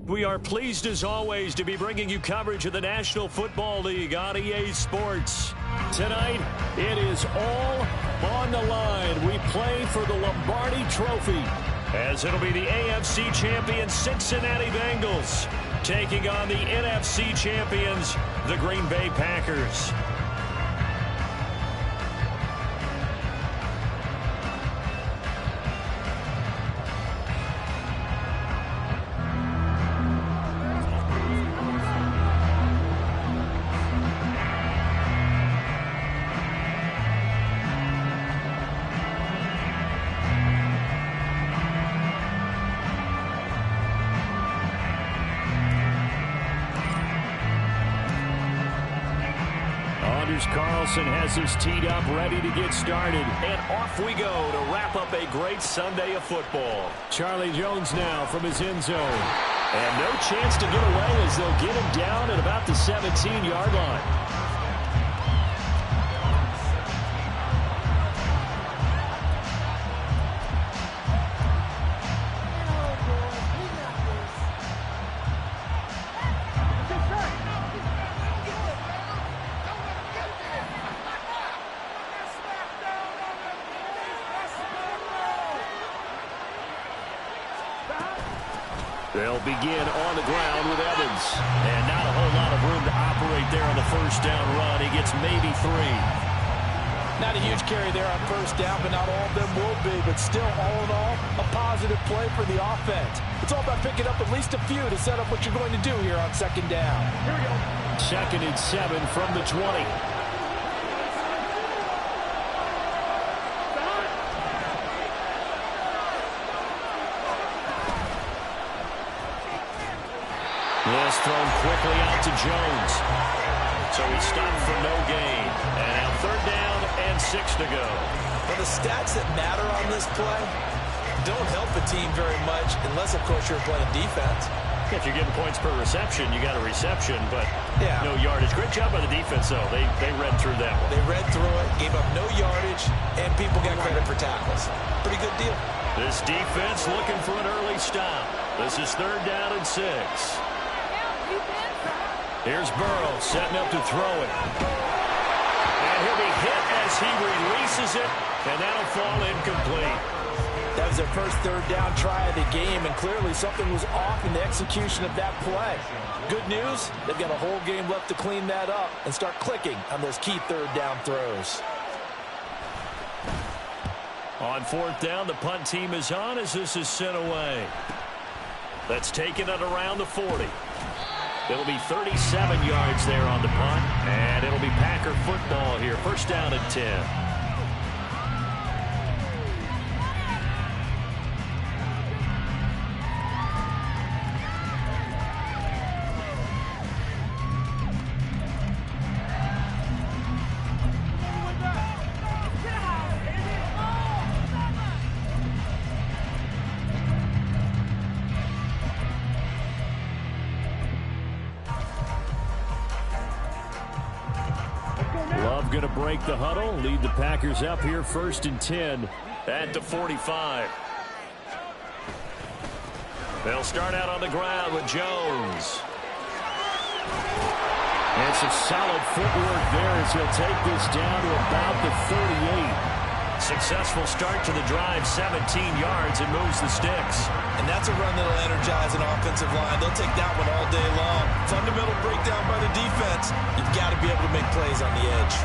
We are pleased as always to be bringing you coverage of the National Football League on EA Sports. Tonight, it is all on the line. We play for the Lombardi Trophy, as it'll be the AFC champion Cincinnati Bengals taking on the NFC champions, the Green Bay Packers. Carlson has his teed up, ready to get started. And off we go to wrap up a great Sunday of football. Charlie Jones now from his end zone. And no chance to get away as they'll get him down at about the 17-yard line. They'll begin on the ground with Evans. And not a whole lot of room to operate there on the first down run. He gets maybe 3. Not a huge carry there on first down, but not all of them will be. But still, all in all, a positive play for the offense. It's all about picking up at least a few to set up what you're going to do here on second down. Here we go. 2nd and 7 from the 20. This thrown quickly out to Jones. So he stopped for no gain. And now 3rd down and 6 to go. Well, the stats that matter on this play don't help a team very much unless, of course, you're playing defense. If you're getting points per reception, you got a reception, but yeah, no yardage. Great job by the defense, though. They read through that one. They read through it, gave up no yardage, and people got credit for tackles. Pretty good deal. This defense looking for an early stop. This is 3rd down and 6. Here's Burrow setting up to throw it. And he'll be hit as he releases it, and that'll fall incomplete. That was their first 3rd down try of the game, and clearly something was off in the execution of that play. Good news, they've got a whole game left to clean that up and start clicking on those key 3rd down throws. On 4th down, the punt team is on as this is sent away. That's taken at around the 40. It'll be 37 yards there on the punt, and it'll be Packer football here. 1st down and 10. Going to break the huddle, lead the Packers up here 1st and 10 at the 45. They'll start out on the ground with Jones. And some solid footwork there as he'll take this down to about the 38. Successful start to the drive, 17 yards, and moves the sticks. And that's a run that'll energize an offensive line. They'll take that one all day long. Fundamental breakdown by the defense. You've got to be able to make plays on the edge.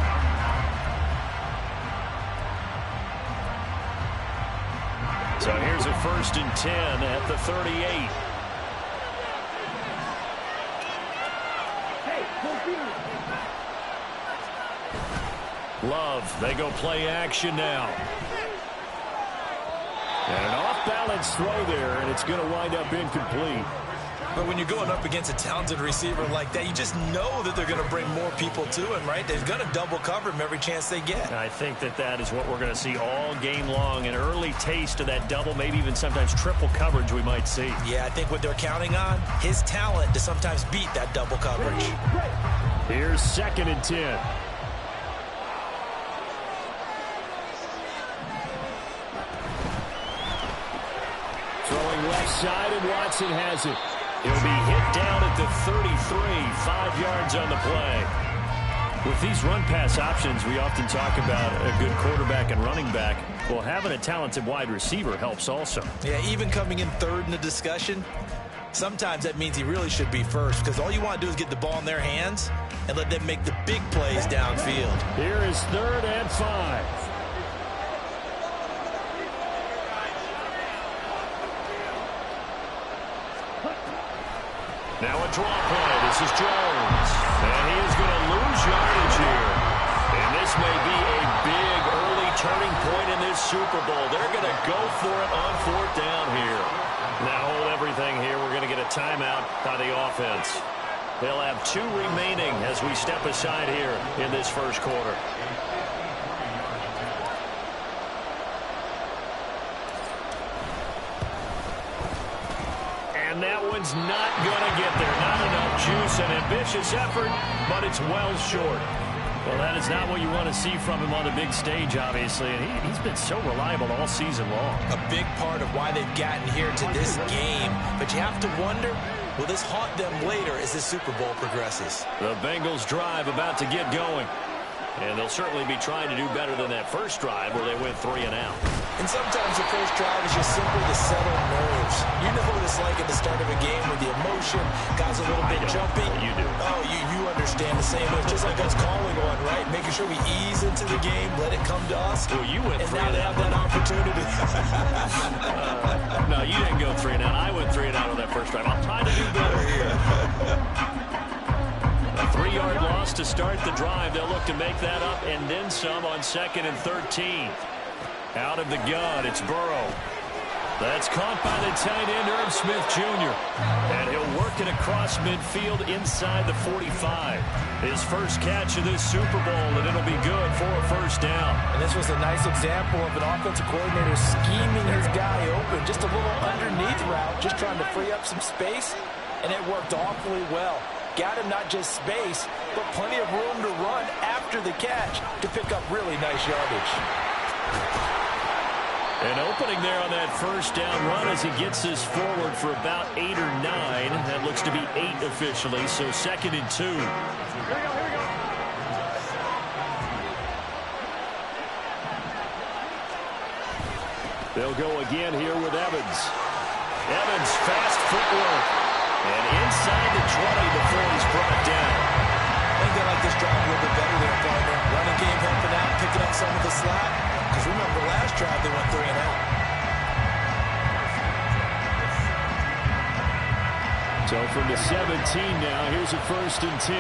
So here's a 1st and 10 at the 38. Love, they go play action now. And an off-balance throw there, and it's going to wind up incomplete. But when you're going up against a talented receiver like that, you just know that they're going to bring more people to him, right? They're going to double cover him every chance they get. I think that is what we're going to see all game long. An early taste of that double, maybe even sometimes triple coverage we might see. Yeah, I think what they're counting on, his talent to sometimes beat that double coverage. Here's 2nd and 10. Throwing left side, and Watson has it. He'll be hit down at the 33, 5 yards on the play. With these run-pass options, we often talk about a good quarterback and running back. Well, having a talented wide receiver helps also. Yeah, even coming in third in the discussion, sometimes that means he really should be first, because all you want to do is get the ball in their hands and let them make the big plays downfield. Here is 3rd and 5. Now a draw play. This is Jones. And he is going to lose yardage here. And this may be a big early turning point in this Super Bowl. They're going to go for it on 4th down here. Now hold everything here. We're going to get a timeout by the offense. They'll have 2 remaining as we step aside here in this first quarter. And that one's not going to get there. Not enough juice. An ambitious effort, but it's well short. Well, that is not what you want to see from him on the big stage, obviously. And he's been so reliable all season long. A big part of why they've gotten here to this game. But you have to wonder, will this haunt them later as this Super Bowl progresses? The Bengals drive about to get going. And they'll certainly be trying to do better than that first drive where they went 3 and out. And sometimes the first drive is just simply to settle nerves. You know what it's like at the start of a game with the emotion, guys a little bit jumpy. You do. Oh, you understand the same way. It's just like us calling one, right? Making sure we ease into the game, let it come to us. Well, you went 3 and out. And now they have that opportunity. No, you didn't go 3 and out. I went 3 and out on that first drive. I'm trying to do better here. A 3-yard loss to start the drive. They'll look to make that up and then some on 2nd and 13. Out of the gun, it's Burrow. That's caught by the tight end, Irv Smith Jr. And he'll work it across midfield inside the 45. His first catch of this Super Bowl, and it'll be good for a first down. And this was a nice example of an offensive coordinator scheming his guy open. Just a little underneath route, just trying to free up some space, and it worked awfully well. Got him not just space, but plenty of room to run after the catch to pick up really nice yardage. An opening there on that first down run as he gets this forward for about 8 or 9. That looks to be 8 officially, so 2nd and 2. Here we go. They'll go again here with Evans. Evans, fast footwork. And inside the 20 before he's brought down. I think they like this drive a little bit better there, partner. Running game helping out, picking up some of the slack. Because remember, last drive they went 3 and out. So from the 17 now, here's a 1st and 10.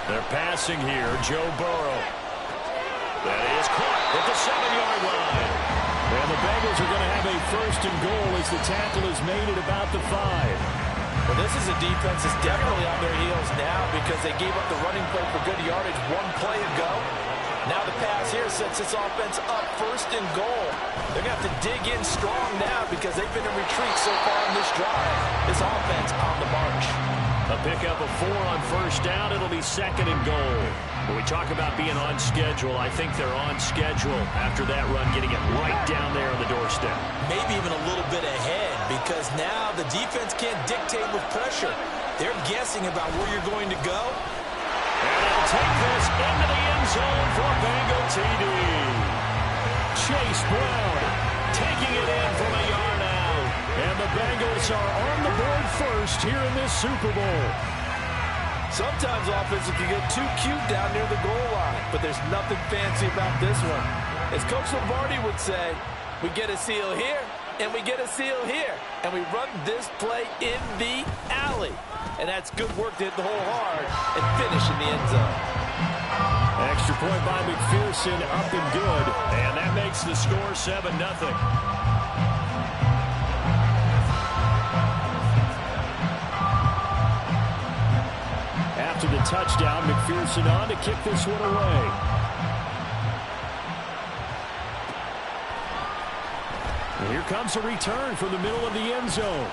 They're passing here, Joe Burrow. That is caught at the 7-yard line. And the Bengals are going to have a 1st and goal as the tackle is made at about the 5. Well, this is a defense that's definitely on their heels now because they gave up the running play for good yardage 1 play ago. Now the pass here sets this offense up 1st and goal. They're going to have to dig in strong now because they've been in retreat so far in this drive. This offense on the march. A pickup of 4 on 1st down. It'll be 2nd and goal. When we talk about being on schedule, I think they're on schedule after that run, getting it right down there on the doorstep. Maybe even a little bit ahead because now the defense can't dictate with pressure. They're guessing about where you're going to go. And they'll take this into the end zone for a Bengal TD. Chase Brown taking it in from a yard out. And the Bengals are on the board first here in this Super Bowl. Sometimes offenses can get too cute down near the goal line, but there's nothing fancy about this one. As Coach Lombardi would say, we get a seal here, and we get a seal here, and we run this play in the alley. And that's good work to hit the hole hard and finish in the end zone. Extra point by McPherson, up and good, and that makes the score 7-0. After the touchdown, McPherson on to kick this one away. And here comes a return from the middle of the end zone.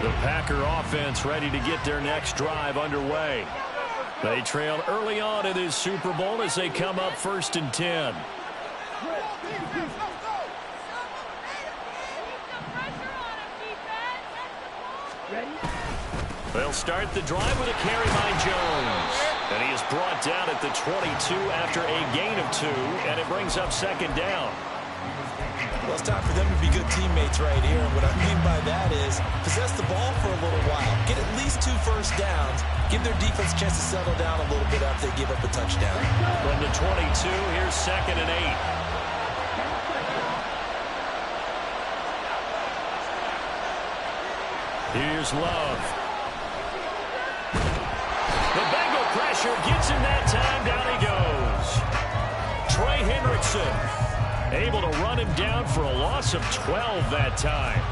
The Packer offense ready to get their next drive underway. They trail early on in this Super Bowl as they come up 1st and 10. They'll start the drive with a carry by Jones. And he is brought down at the 22 after a gain of 2, and it brings up 2nd down. Well, it's time for them to be good teammates right here. And what I mean by that is possess the ball for a little while. Get at least 2 first downs. Give their defense a chance to settle down a little bit after they give up a touchdown. From the 22, here's 2nd and 8. Here's Love. The Bengal pressure gets him that time. Down he goes. Trey Hendrickson able to run him down for a loss of 12 that time.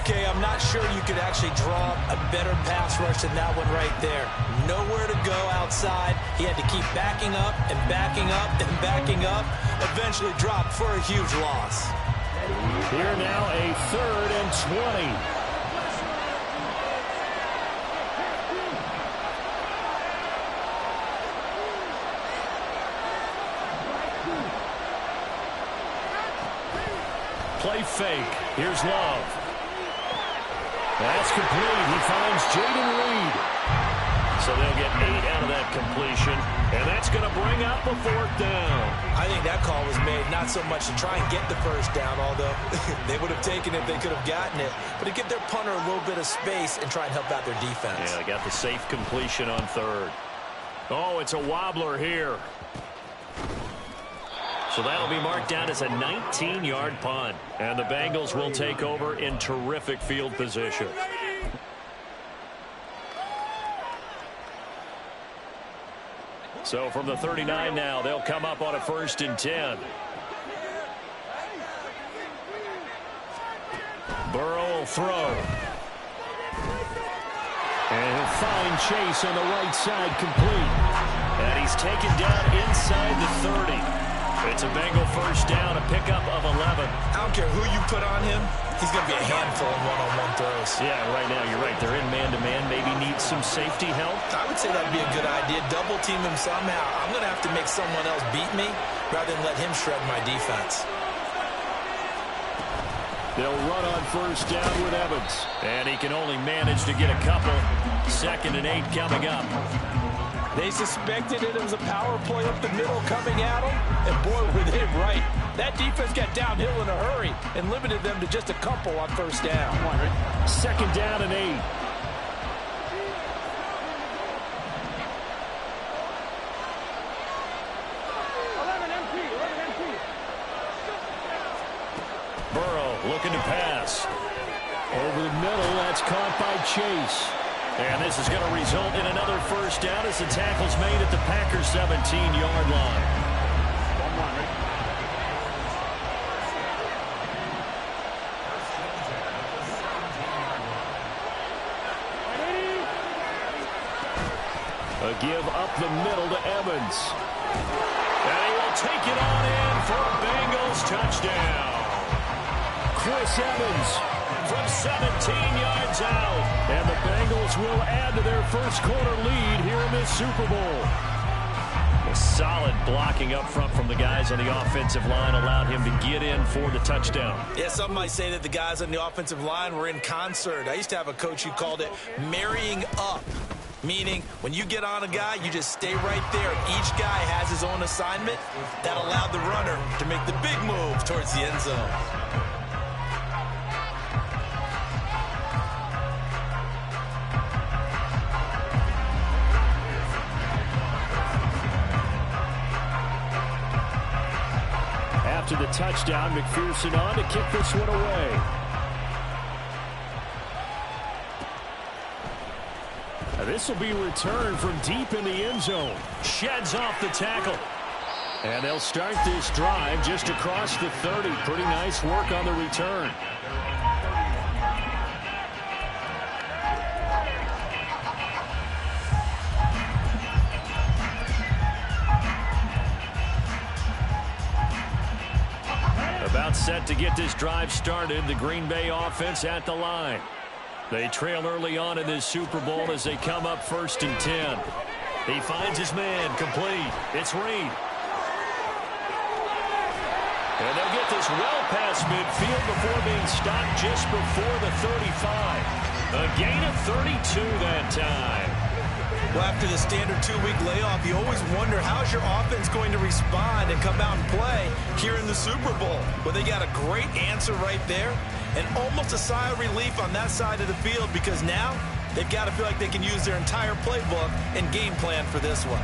Okay, I'm not sure you could actually draw a better pass rush than that one right there. Nowhere to go outside. He had to keep backing up and backing up and backing up. Eventually dropped for a huge loss. Here now a 3rd and 20. Play fake. Here's Love. That's complete. He finds Jaden Reed. So they'll get 8 out of that completion. And that's going to bring up a 4th down. I think that call was made not so much to try and get the first down, although they would have taken it if they could have gotten it, but to give their punter a little bit of space and try and help out their defense. Yeah, they got the safe completion on 3rd. Oh, it's a wobbler here. So that'll be marked down as a 19-yard punt. And the Bengals will take over in terrific field position. So from the 39 now, they'll come up on a 1st and 10. Burrow will throw. And he'll find Chase on the right side complete. And he's taken down inside the 30. It's a Bengal first down, a pickup of 11. I don't care who you put on him. He's going to be a handful in one-on-one throws. Yeah, right now you're right. They're in man-to-man. Maybe need some safety help. I would say that would be a good idea. Double team him somehow. I'm going to have to make someone else beat me rather than let him shred my defense. They'll run on first down with Evans. And he can only manage to get a couple. 2nd and 8 coming up. They suspected it was a power play up the middle coming at them, and boy, were they right. That defense got downhill in a hurry and limited them to just a couple on first down. 2nd down and 8. Burrow looking to pass. Over the middle, that's caught by Chase. And this is going to result in another first down as the tackle's made at the Packers' 17-yard line. A give up the middle to Evans. And he will take it on in for a Bengals touchdown. Chris Evans from 17 yards out. And the Bengals will add to their first quarter lead here in this Super Bowl. A solid blocking up front from the guys on the offensive line allowed him to get in for the touchdown. Yeah, some might say that the guys on the offensive line were in concert. I used to have a coach who called it marrying up, meaning when you get on a guy, you just stay right there. Each guy has his own assignment. That allowed the runner to make the big move towards the end zone. After the touchdown, McPherson on to kick this one away. Now this will be returned from deep in the end zone. Sheds off the tackle. And they'll start this drive just across the 30. Pretty nice work on the return. set to get this drive started. The Green Bay offense at the line. They trail early on in this Super Bowl as they come up 1st and 10. He finds his man, complete. It's Reed. And they'll get this well past midfield before being stopped just before the 35. A gain of 32 that time. Well, after the standard 2-week layoff, you always wonder how's your offense going to respond and come out and play here in the Super Bowl. Well, they got a great answer right there and almost a sigh of relief on that side of the field because now they've got to feel like they can use their entire playbook and game plan for this one.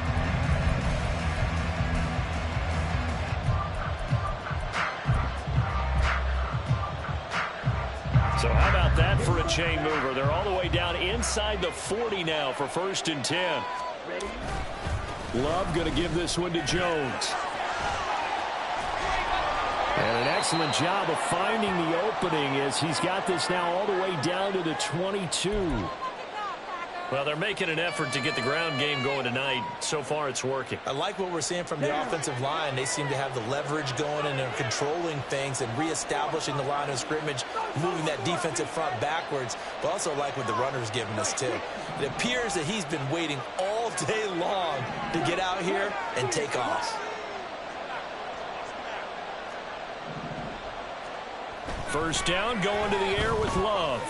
So how about that for a chain mover? They're all the way down inside the 40 now for 1st and 10. Love going to give this one to Jones. And an excellent job of finding the opening as he's got this now all the way down to the 22. Well, they're making an effort to get the ground game going tonight. So far, it's working. I like what we're seeing from the offensive line. They seem to have the leverage going, and they're controlling things and reestablishing the line of scrimmage, moving that defensive front backwards. But also like what the runner's giving us, too. It appears that he's been waiting all day long to get out here and take off. First down, going to the air with Love.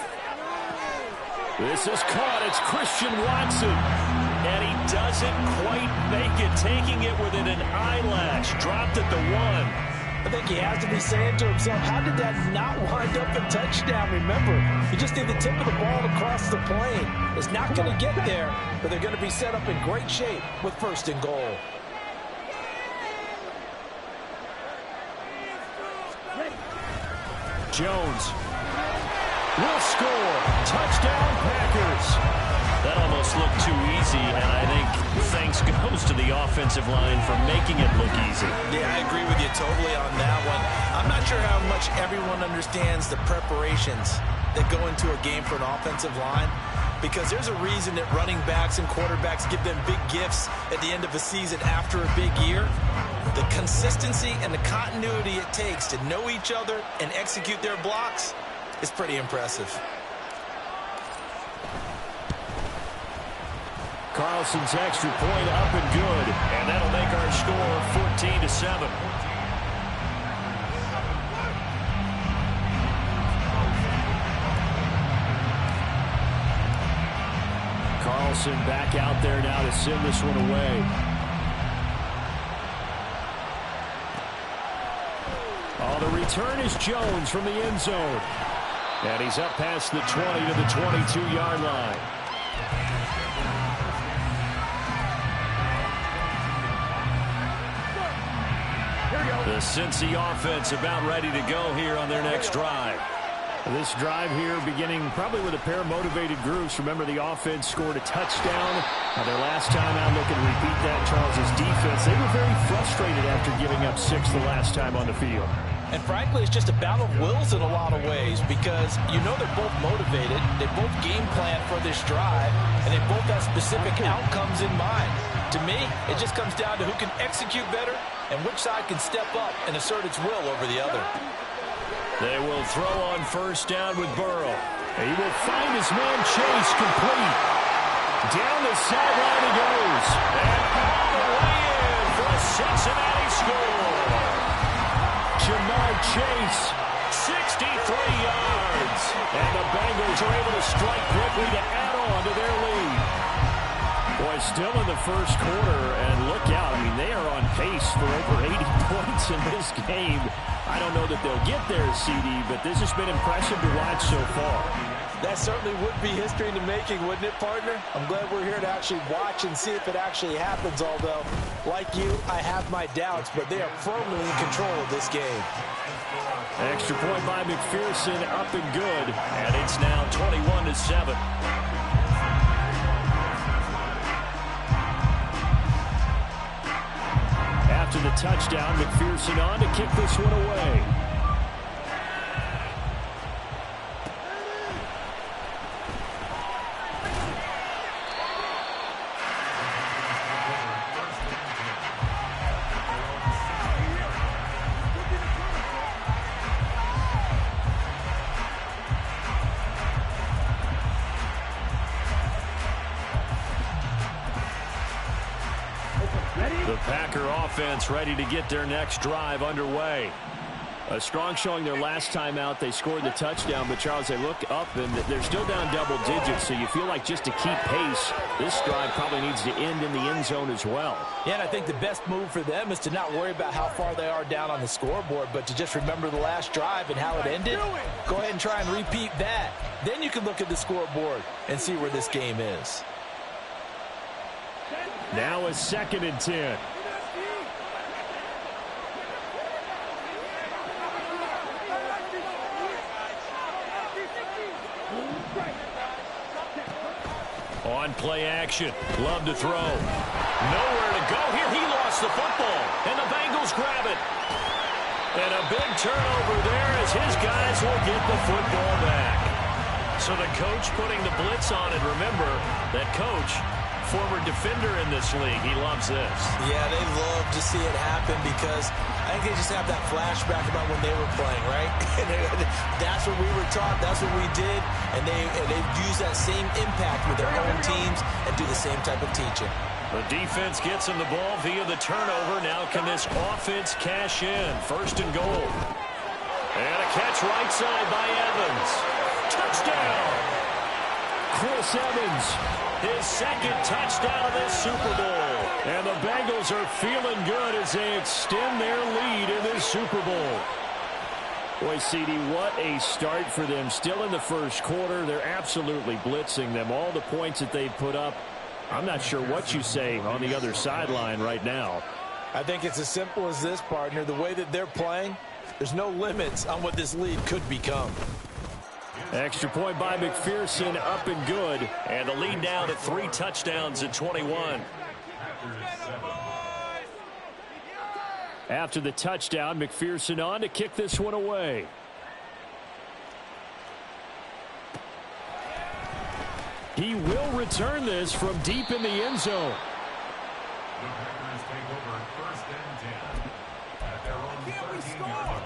This is caught. It's Christian Watson. And he doesn't quite make it, taking it within an eyelash. Dropped at the 1. I think he has to be saying to himself, how did that not wind up a touchdown? Remember, he just did the tip of the ball across the plane. It's not going to get there, but they're going to be set up in great shape with 1st and goal. Jones will score. Touchdown, Packers. That almost looked too easy, and I think thanks goes to the offensive line for making it look easy. Yeah, I agree with you totally on that one. I'm not sure how much everyone understands the preparations that go into a game for an offensive line, because there's a reason that running backs and quarterbacks give them big gifts at the end of a season after a big year. The consistency and the continuity it takes to know each other and execute their blocks is pretty impressive. Carlson's extra point up and good, and that'll make our score 14-7. Carlson back out there now to send this one away. Oh, the return is Jones from the end zone. And he's up past the 20 to the 22-yard line. The Cincy offense about ready to go here on their next drive. This drive here beginning probably with a pair of motivated groups. Remember, the offense scored a touchdown. Their last time out looking to repeat that. Charles's defense, they were very frustrated after giving up 6 the last time on the field. And frankly, it's just a battle of wills in a lot of ways because you know they're both motivated. They both game plan for this drive, and they both have specific outcomes in mind. To me, it just comes down to who can execute better and which side can step up and assert its will over the other. They will throw on first down with Burrow. He will find his man Chase, complete. Down the sideline he goes. And all the way in for a Cincinnati score. Jamar Chase, 63 yards. And the Bengals are able to strike quickly to add on to their lead. Boy, still in the first quarter, and look out. I mean, they are on pace for over 80 points in this game. I don't know that they'll get there, CD, but this has been impressive to watch so far. That certainly would be history in the making, wouldn't it, partner? I'm glad we're here to actually watch and see if it actually happens, although, like you, I have my doubts, but they are firmly in control of this game. Extra point by McPherson, up and good, and it's now 21-7. After the touchdown, McPherson on to kick this one away. The Packer offense ready to get their next drive underway. A strong showing their last time out. They scored the touchdown, but Charles, they look up and they're still down double digits, so you feel like just to keep pace, this drive probably needs to end in the end zone as well. Yeah, and I think the best move for them is to not worry about how far they are down on the scoreboard, but to just remember the last drive and how it ended. Go ahead and try and repeat that. Then you can look at the scoreboard and see where this game is. Now a 2nd and 10. On play action. Love to throw. Nowhere to go here. He lost the football. And the Bengals grab it. And a big turnover there as his guys will get the football back. So the coach putting the blitz on. And remember, that coach, former defender in this league, he loves this. Yeah, they love to see it happen because I think they just have that flashback about when they were playing, right? That's what we were taught. That's what we did. And they've used that same impact with their own teams and do the same type of teaching. The defense gets him the ball via the turnover. Now can this offense cash in? 1st and goal. And a catch right side by Evans. Touchdown! Chris Evans, his 2nd touchdown of this Super Bowl. And the Bengals are feeling good as they extend their lead in this Super Bowl. Boy, CD, what a start for them. Still in the first quarter. They're absolutely blitzing them. All the points that they've put up, I'm not sure what you say on the other sideline right now. I think it's as simple as this, partner. The way that they're playing, there's no limits on what this lead could become. Extra point by McPherson, up and good. And the lead now to 3 touchdowns at 21. After the touchdown, McPherson on to kick this one away. He will return this from deep in the end zone. The Packers take over 1st and 10 at their own 13-yard line.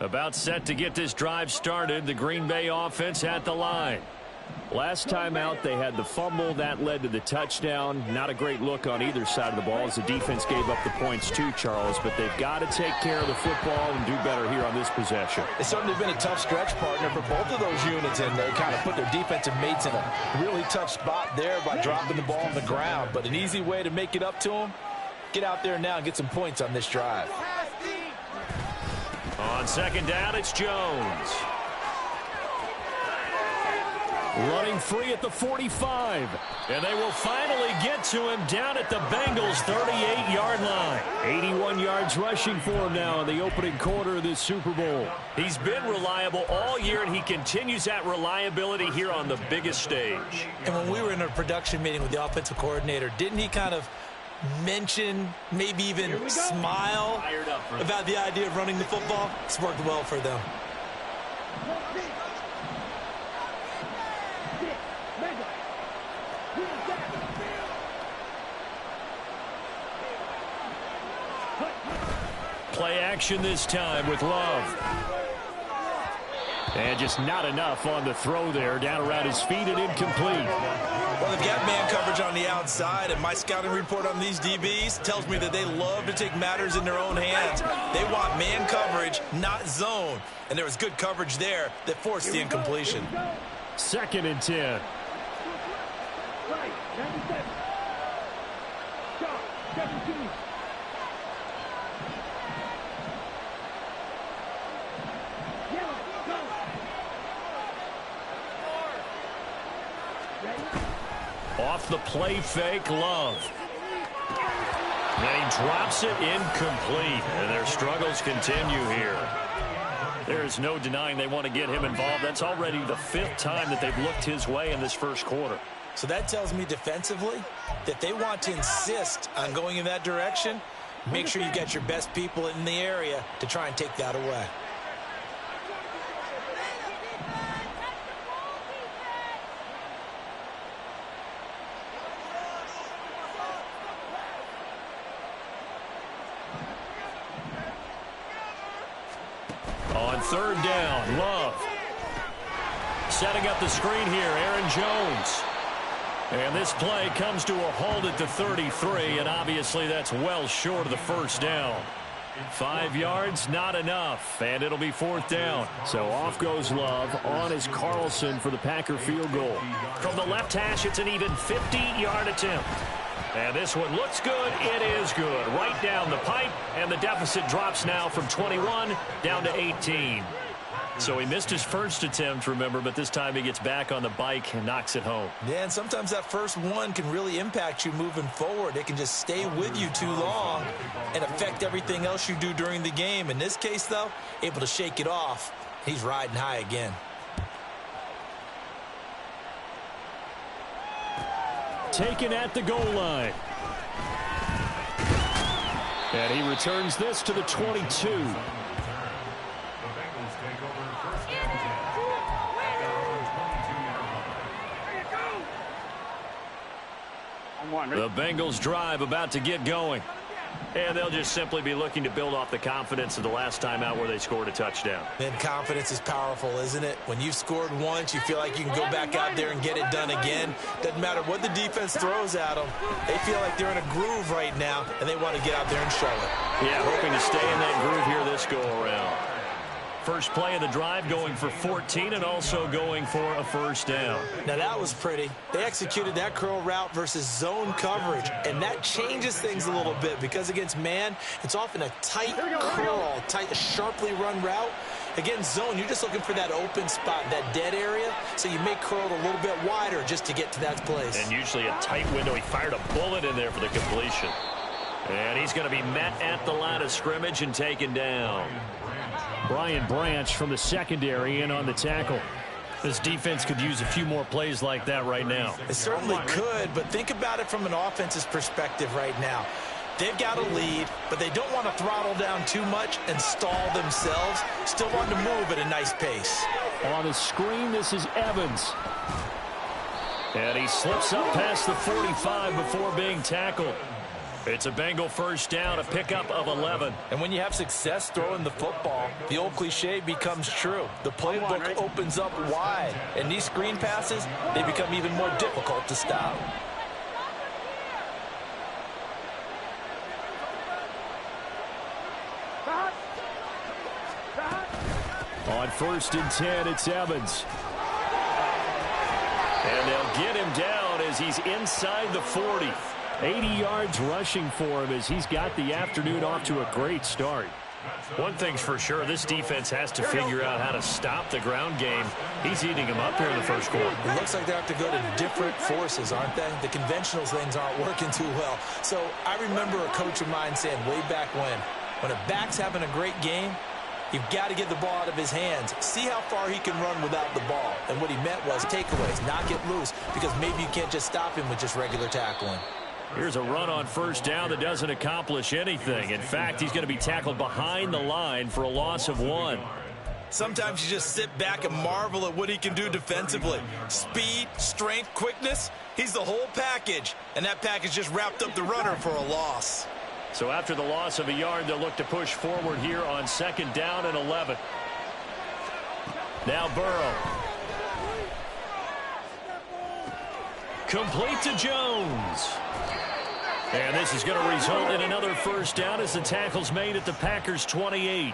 About set to get this drive started. The Green Bay offense at the line. Last time out, they had the fumble. That led to the touchdown. Not a great look on either side of the ball as the defense gave up the points too, Charles. But they've got to take care of the football and do better here on this possession. It's certainly been a tough stretch, partner, for both of those units, and they kind of put their defensive mates in a really tough spot there by dropping the ball on the ground. But an easy way to make it up to them, get out there now and get some points on this drive. On 2nd down, it's Jones. Running free at the 45. And they will finally get to him down at the Bengals' 38-yard line. 81 yards rushing for him now in the opening quarter of this Super Bowl. He's been reliable all year, and he continues that reliability here on the biggest stage. And when we were in a production meeting with the offensive coordinator, didn't he kind of mention, maybe even smile about the idea of running the football? It's worked well for them. Play action this time with Love. And just not enough on the throw there. Down around his feet and incomplete. Well, they've got man coverage on the outside, and my scouting report on these DBs tells me that they love to take matters in their own hands. They want man coverage, not zone. And there was good coverage there that forced the incompletion. 2nd and 10. Off the play fake, Love. And he drops it incomplete. And their struggles continue here. There is no denying they want to get him involved. That's already the 5th time that they've looked his way in this first quarter. So that tells me defensively that they want to insist on going in that direction. Make sure you get your best people in the area to try and take that away. On 3rd down, Love. Setting up the screen here, Aaron Jones. And this play comes to a halt at the 33, and obviously that's well short of the first down. 5 yards, not enough, and it'll be 4th down. So off goes Love. On is Carlson for the Packer field goal. From the left hash, it's an even 50-yard attempt. And this one looks good. It is good. Right down the pipe, and the deficit drops now from 21 down to 18. So he missed his first attempt, remember, but this time he gets back on the bike and knocks it home. Yeah, and sometimes that first one can really impact you moving forward. It can just stay with you too long and affect everything else you do during the game. In this case, though, able to shake it off. He's riding high again. Taken at the goal line. And he returns this to the 22. The Bengals drive about to get going. And they'll just simply be looking to build off the confidence of the last time out where they scored a touchdown. And confidence is powerful, isn't it? When you've scored once, you feel like you can go back out there and get it done again. Doesn't matter what the defense throws at them. They feel like they're in a groove right now, and they want to get out there and show it. Yeah, hoping to stay in that groove here this go-around. First play of the drive going for 14 and also going for a first down. Now that was pretty. They executed that curl route versus zone coverage, and that changes things a little bit because against man, it's often a tight curl, tight, sharply run route. Against zone, you're just looking for that open spot, that dead area, so you may curl it a little bit wider just to get to that place. And usually a tight window. He fired a bullet in there for the completion. And he's going to be met at the line of scrimmage and taken down. Brian Branch from the secondary in on the tackle. This defense could use a few more plays like that right now. It certainly could, but think about it from an offense's perspective right now. They've got a lead, but they don't want to throttle down too much and stall themselves. Still want to move at a nice pace. On the screen, this is Evans. And he slips up past the 45 before being tackled. It's a Bengal first down, a pickup of 11. And when you have success throwing the football, the old cliche becomes true. The playbook opens up wide, and these screen passes, they become even more difficult to stop. On 1st and 10, it's Evans. And they'll get him down as he's inside the 40. 80 yards rushing for him as he's got the afternoon off to a great start. One thing's for sure, this defense has to figure out how to stop the ground game. He's eating them up here in the first quarter. It looks like they have to go to different forces, aren't they? The conventional things aren't working too well. So I remember a coach of mine saying way back when a back's having a great game, you've got to get the ball out of his hands. See how far he can run without the ball. And what he meant was takeaways, knock it loose, because maybe you can't just stop him with just regular tackling. Here's a run on first down that doesn't accomplish anything. In fact, he's going to be tackled behind the line for a loss of 1. Sometimes you just sit back and marvel at what he can do defensively. Speed, strength, quickness, he's the whole package. And that package just wrapped up the runner for a loss. So after the loss of a yard, they'll look to push forward here on 2nd down and 11. Now Burrow. Complete to Jones. And this is going to result in another first down as the tackle's made at the Packers' 28.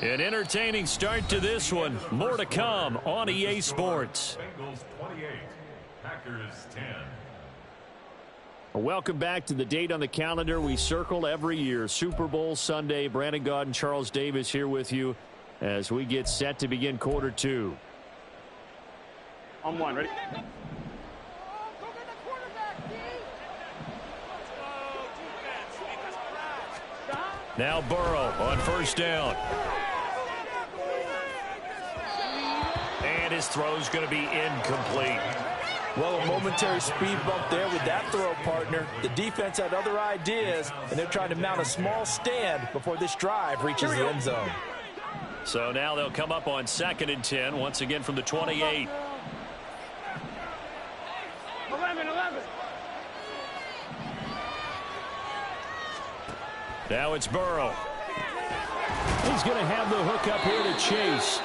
An entertaining start to this one. More to come on EA Sports. Bengals 28, Packers 10. Welcome back to the date on the calendar we circle every year. Super Bowl Sunday. Brandon Gaud and Charles Davis here with you as we get set to begin quarter 2. On 1, ready? Now Burrow on first down. And his throw's going to be incomplete. Well, a momentary speed bump there with that throw, partner. The defense had other ideas, and they're trying to mount a small stand before this drive reaches the end zone. So now they'll come up on 2nd and 10, once again from the 28. 11. Now it's Burrow. He's going to have the hook up here to Chase.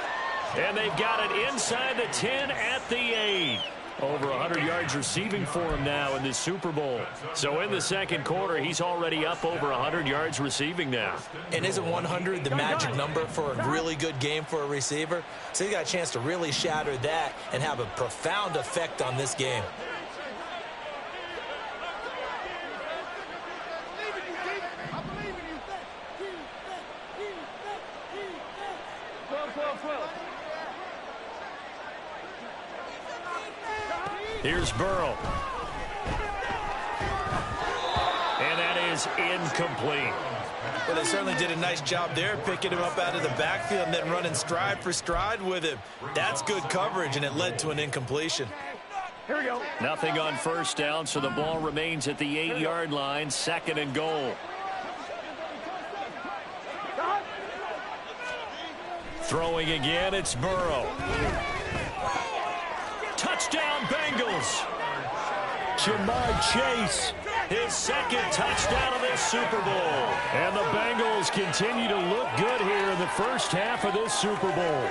And they've got it inside the 10 at the 8. Over 100 yards receiving for him now in this Super Bowl. So in the second quarter, he's already up over 100 yards receiving now. And isn't 100 the magic number for a really good game for a receiver? So he got a chance to really shatter that and have a profound effect on this game. Here's Burrow. And that is incomplete. Well, they certainly did a nice job there, picking him up out of the backfield and then running stride for stride with him. That's good coverage, and it led to an incompletion. Here we go. Nothing on first down, so the ball remains at the 8-yard line, 2nd and goal. Throwing again, it's Burrow. Touchdown, Bengals. Jamar Chase, his 2nd touchdown of this Super Bowl. And the Bengals continue to look good here in the first half of this Super Bowl.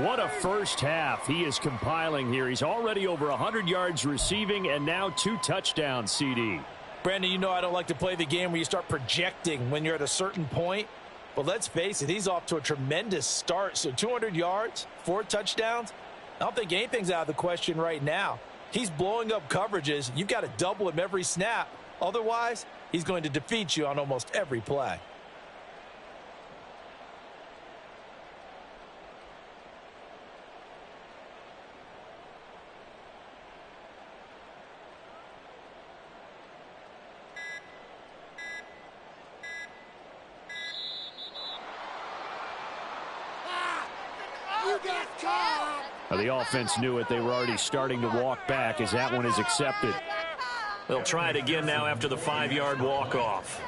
What a first half he is compiling here. He's already over 100 yards receiving and now 2 touchdowns, CD. Brandon, you know I don't like to play the game where you start projecting when you're at a certain point. But let's face it, he's off to a tremendous start. So 200 yards, 4 touchdowns. I don't think anything's out of the question right now. He's blowing up coverages. You've got to double him every snap. Otherwise, he's going to defeat you on almost every play. The offense knew it. They were already starting to walk back as that one is accepted. They'll try it again now after the 5-yard walk-off.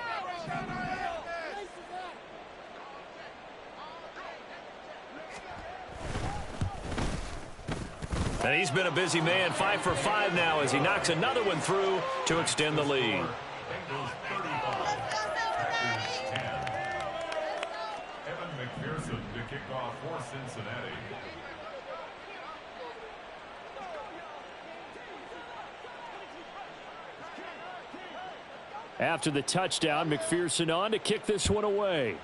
And he's been a busy man, 5 for 5 now as he knocks another one through to extend the lead. McPherson to kick off for Cincinnati. After the touchdown, McPherson on to kick this one away.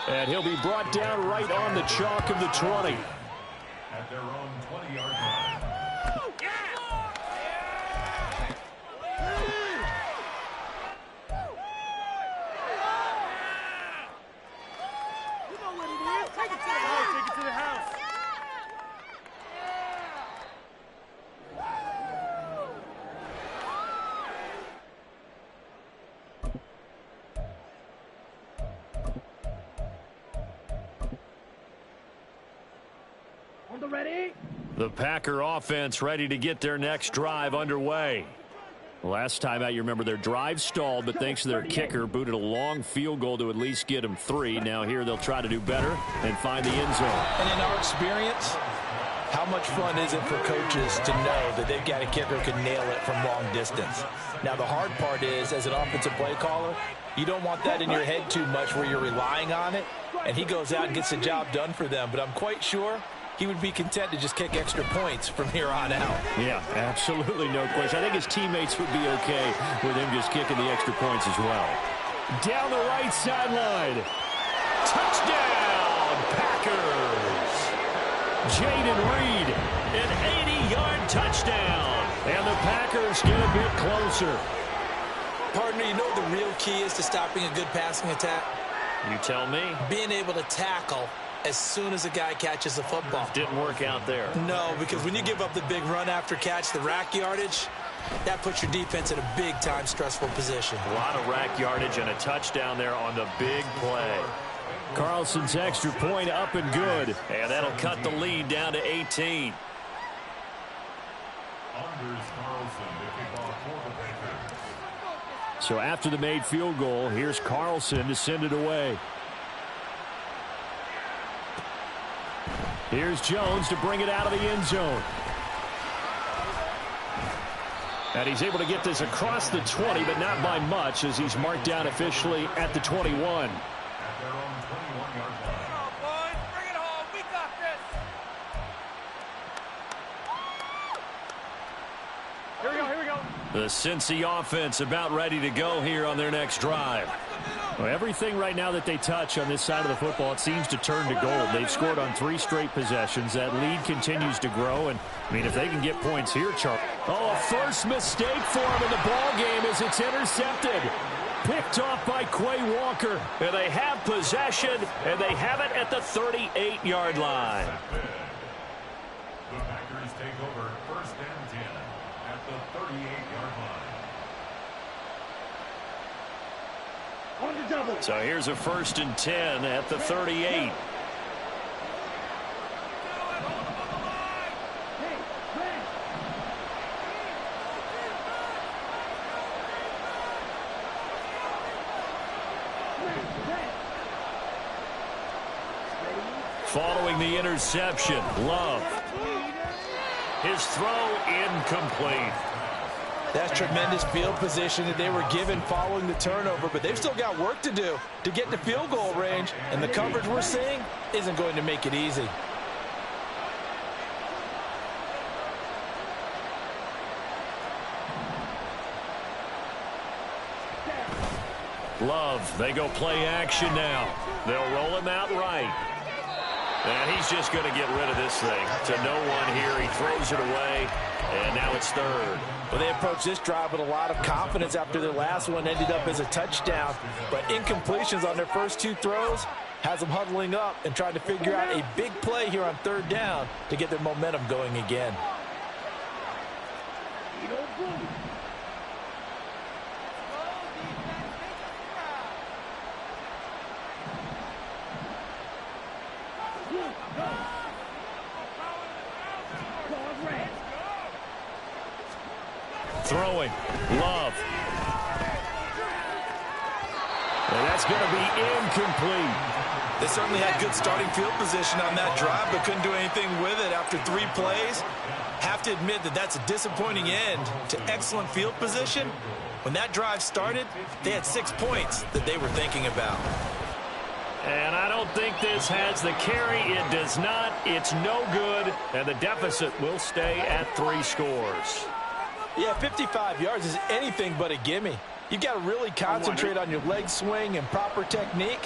And he'll be brought down right on the chalk of the 20. At their own 20-yard line. The Packer offense ready to get their next drive underway. Last time out, you remember their drive stalled, but thanks to their kicker, booted a long field goal to at least get them 3. Now here they'll try to do better and find the end zone. And in our experience, how much fun is it for coaches to know that they've got a kicker who can nail it from long distance? Now the hard part is, as an offensive play caller, you don't want that in your head too much where you're relying on it, and he goes out and gets the job done for them. But I'm quite sure he would be content to just kick extra points from here on out. Yeah, absolutely no question. I think his teammates would be okay with him just kicking the extra points as well. Down the right sideline. Touchdown, Packers. Jaden Reed, an 80-yard touchdown. And the Packers get a bit closer. Partner, you know what the real key is to stopping a good passing attack? You tell me. Being able to tackle as soon as a guy catches the football. Didn't work out there. No, because when you give up the big run after catch, the rack yardage, that puts your defense in a big-time stressful position. A lot of rack yardage and a touchdown there on the big play. Carlson's extra point up and good. And that'll cut the lead down to 18. So after the made field goal, here's Carlson to send it away. Here's Jones to bring it out of the end zone. And he's able to get this across the 20, but not by much, as he's marked down officially at the 21. At their own 21-yard line. Come on, boys. Bring it home. We got this. Here we go, here we go. The Cincy offense about ready to go here on their next drive. Well, everything right now that they touch on this side of the football, it seems to turn to gold. They've scored on 3 straight possessions. That lead continues to grow. And, I mean, if they can get points here, Charles. Oh, a first mistake for him in the ball game as it's intercepted. Picked off by Quay Walker. And they have possession, and they have it at the 38-yard line. The Packers take over first and 10 at the 38-yard line. So here's a first and 10 at the 38. Following the interception, Love. His throw incomplete. That's tremendous field position that they were given following the turnover, but they've still got work to do to get to field goal range, and the coverage we're seeing isn't going to make it easy. Love, they go play action now. They'll roll him out right. And he's just going to get rid of this thing to no one here. He throws it away, and now it's third. Well, they approached this drive with a lot of confidence after their last one ended up as a touchdown. But incompletions on their first 2 throws has them huddling up and trying to figure out a big play here on third down to get their momentum going again. Throwing, Love. And that's going to be incomplete. They certainly had good starting field position on that drive, but couldn't do anything with it after 3 plays. Have to admit that that's a disappointing end to excellent field position. When that drive started, they had 6 points that they were thinking about. And I don't think this has the carry. It does not. It's no good. And the deficit will stay at 3 scores. Yeah, 55 yards is anything but a gimme. You've got to really concentrate on your leg swing and proper technique.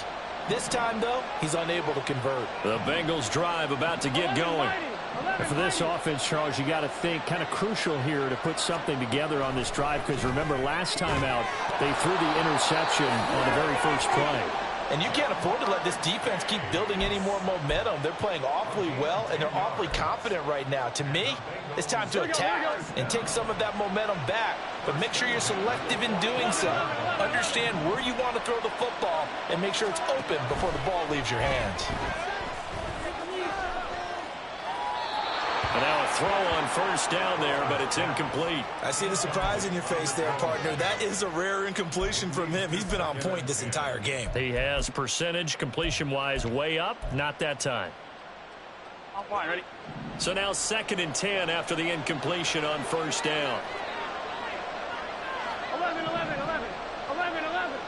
This time, though, he's unable to convert. The Bengals drive about to get going. And for this offense, Charles, you got to think kind of crucial here to put something together on this drive, because remember last time out, they threw the interception on the very first play. And you can't afford to let this defense keep building any more momentum. They're playing awfully well, and they're awfully confident right now. To me, it's time to attack and take some of that momentum back. But make sure you're selective in doing so. Understand where you want to throw the football and make sure it's open before the ball leaves your hands. And now a throw on first down there, but it's incomplete. I see the surprise in your face there, partner. That is a rare incompletion from him. He's been on point this entire game. He has percentage completion-wise way up, not that time. I'm fine, ready? So now 2nd and 10 after the incompletion on first down. 11, 11, 11, 11, 11.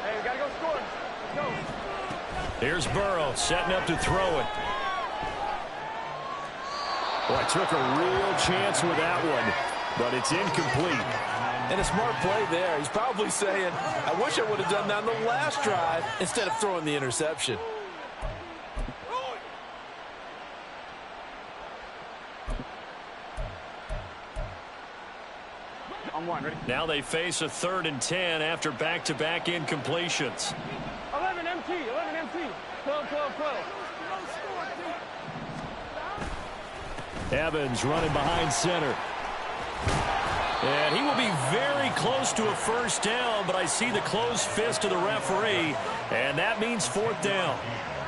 Hey, we got to go score. Let's go. Here's Burrow setting up to throw it. Boy, took a real chance with that one, but it's incomplete. And a smart play there. He's probably saying, I wish I would have done that on the last drive instead of throwing the interception. On 1, ready? Now they face a 3rd and 10 after back-to-back incompletions. 11 MT, 11 MT. Flow. Evans running behind center. And he will be very close to a first down, but I see the closed fist of the referee, and that means 4th down.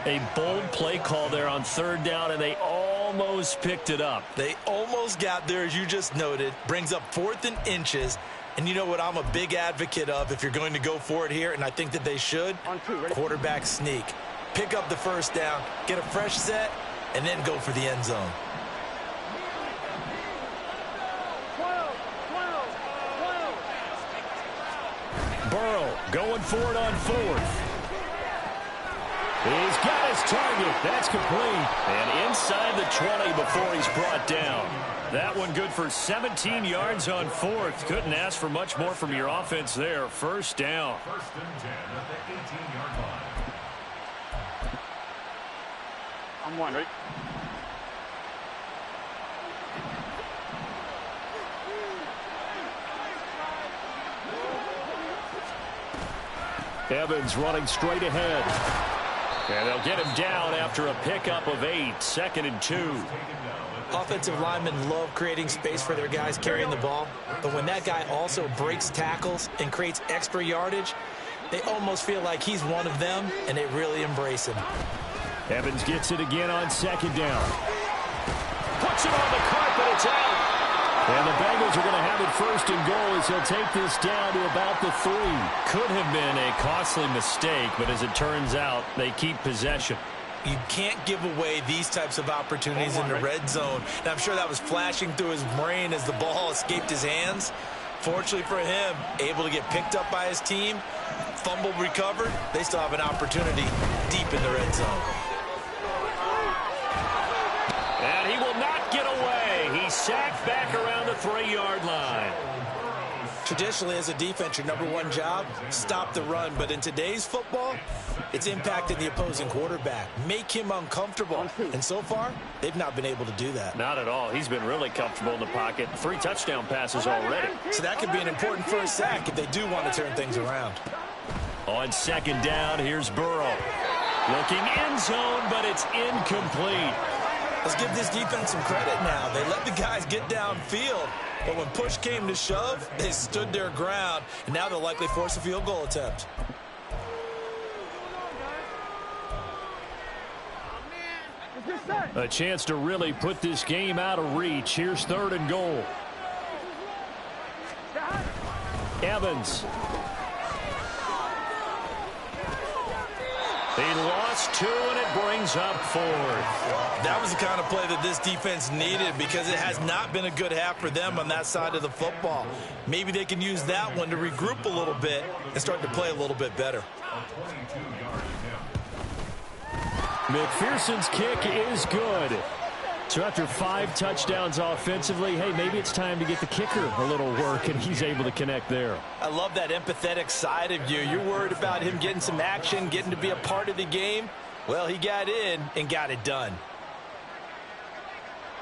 A bold play call there on 3rd down, and they almost picked it up. They almost got there, as you just noted. Brings up 4th and inches. And you know what I'm a big advocate of if you're going to go for it here, and I think that they should? On 2, ready? Quarterback sneak. Pick up the first down, get a fresh set, and then go for the end zone. 12, 12. Burrow going for it on fourth. He's got his target. That's complete. And inside the 20 before he's brought down. That one good for 17 yards on fourth. Couldn't ask for much more from your offense there. First down. First and 10 at the 18-yard line. I'm one, right? Evans running straight ahead. And they'll get him down after a pickup of 8. 2nd and 2. Offensive linemen love creating space for their guys carrying the ball. But when that guy also breaks tackles and creates extra yardage, they almost feel like he's one of them, and they really embrace him. Evans gets it again on 2nd down. Puts it on the carpet. It's out. And the Bengals are going to have it 1st and goal as he'll take this down to about the 3. Could have been a costly mistake, but as it turns out, they keep possession. You can't give away these types of opportunities in the red zone. And I'm sure that was flashing through his brain as the ball escaped his hands. Fortunately for him, able to get picked up by his team, fumble recovered. They still have an opportunity deep in the red zone. And he will not get away. He's sacked back around the 3-yard line. Traditionally, as a defense, your number one job, stop the run. But in today's football, it's impacting the opposing quarterback. Make him uncomfortable. And so far, they've not been able to do that. Not at all. He's been really comfortable in the pocket. 3 touchdown passes already. So that could be an important first sack if they do want to turn things around. On 2nd down, here's Burrow. Looking end zone, but it's incomplete. Let's give this defense some credit now. They let the guys get downfield. But when push came to shove, they stood their ground. And now they'll likely force a field goal attempt. A chance to really put this game out of reach. Here's 3rd and goal. Evans. He lost 2, and it brings up 4th. That was the kind of play that this defense needed because it has not been a good half for them on that side of the football. Maybe they can use that one to regroup a little bit and start to play a little bit better. McPherson's kick is good. So after 5 touchdowns offensively, hey, maybe it's time to get the kicker a little work, and he's able to connect there. I love that empathetic side of you. You're worried about him getting some action, getting to be a part of the game. Well, he got in and got it done.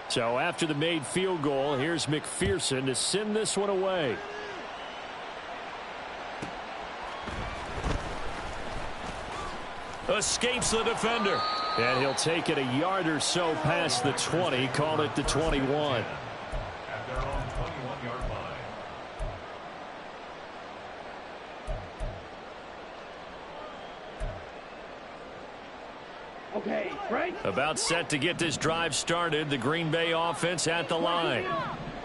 So after the made field goal, here's McPherson to send this one away. Escapes the defender. And he'll take it a yard or so past the 20, call it the 21. At their own 21-yard line. Okay, right? About set to get this drive started. The Green Bay offense at the line.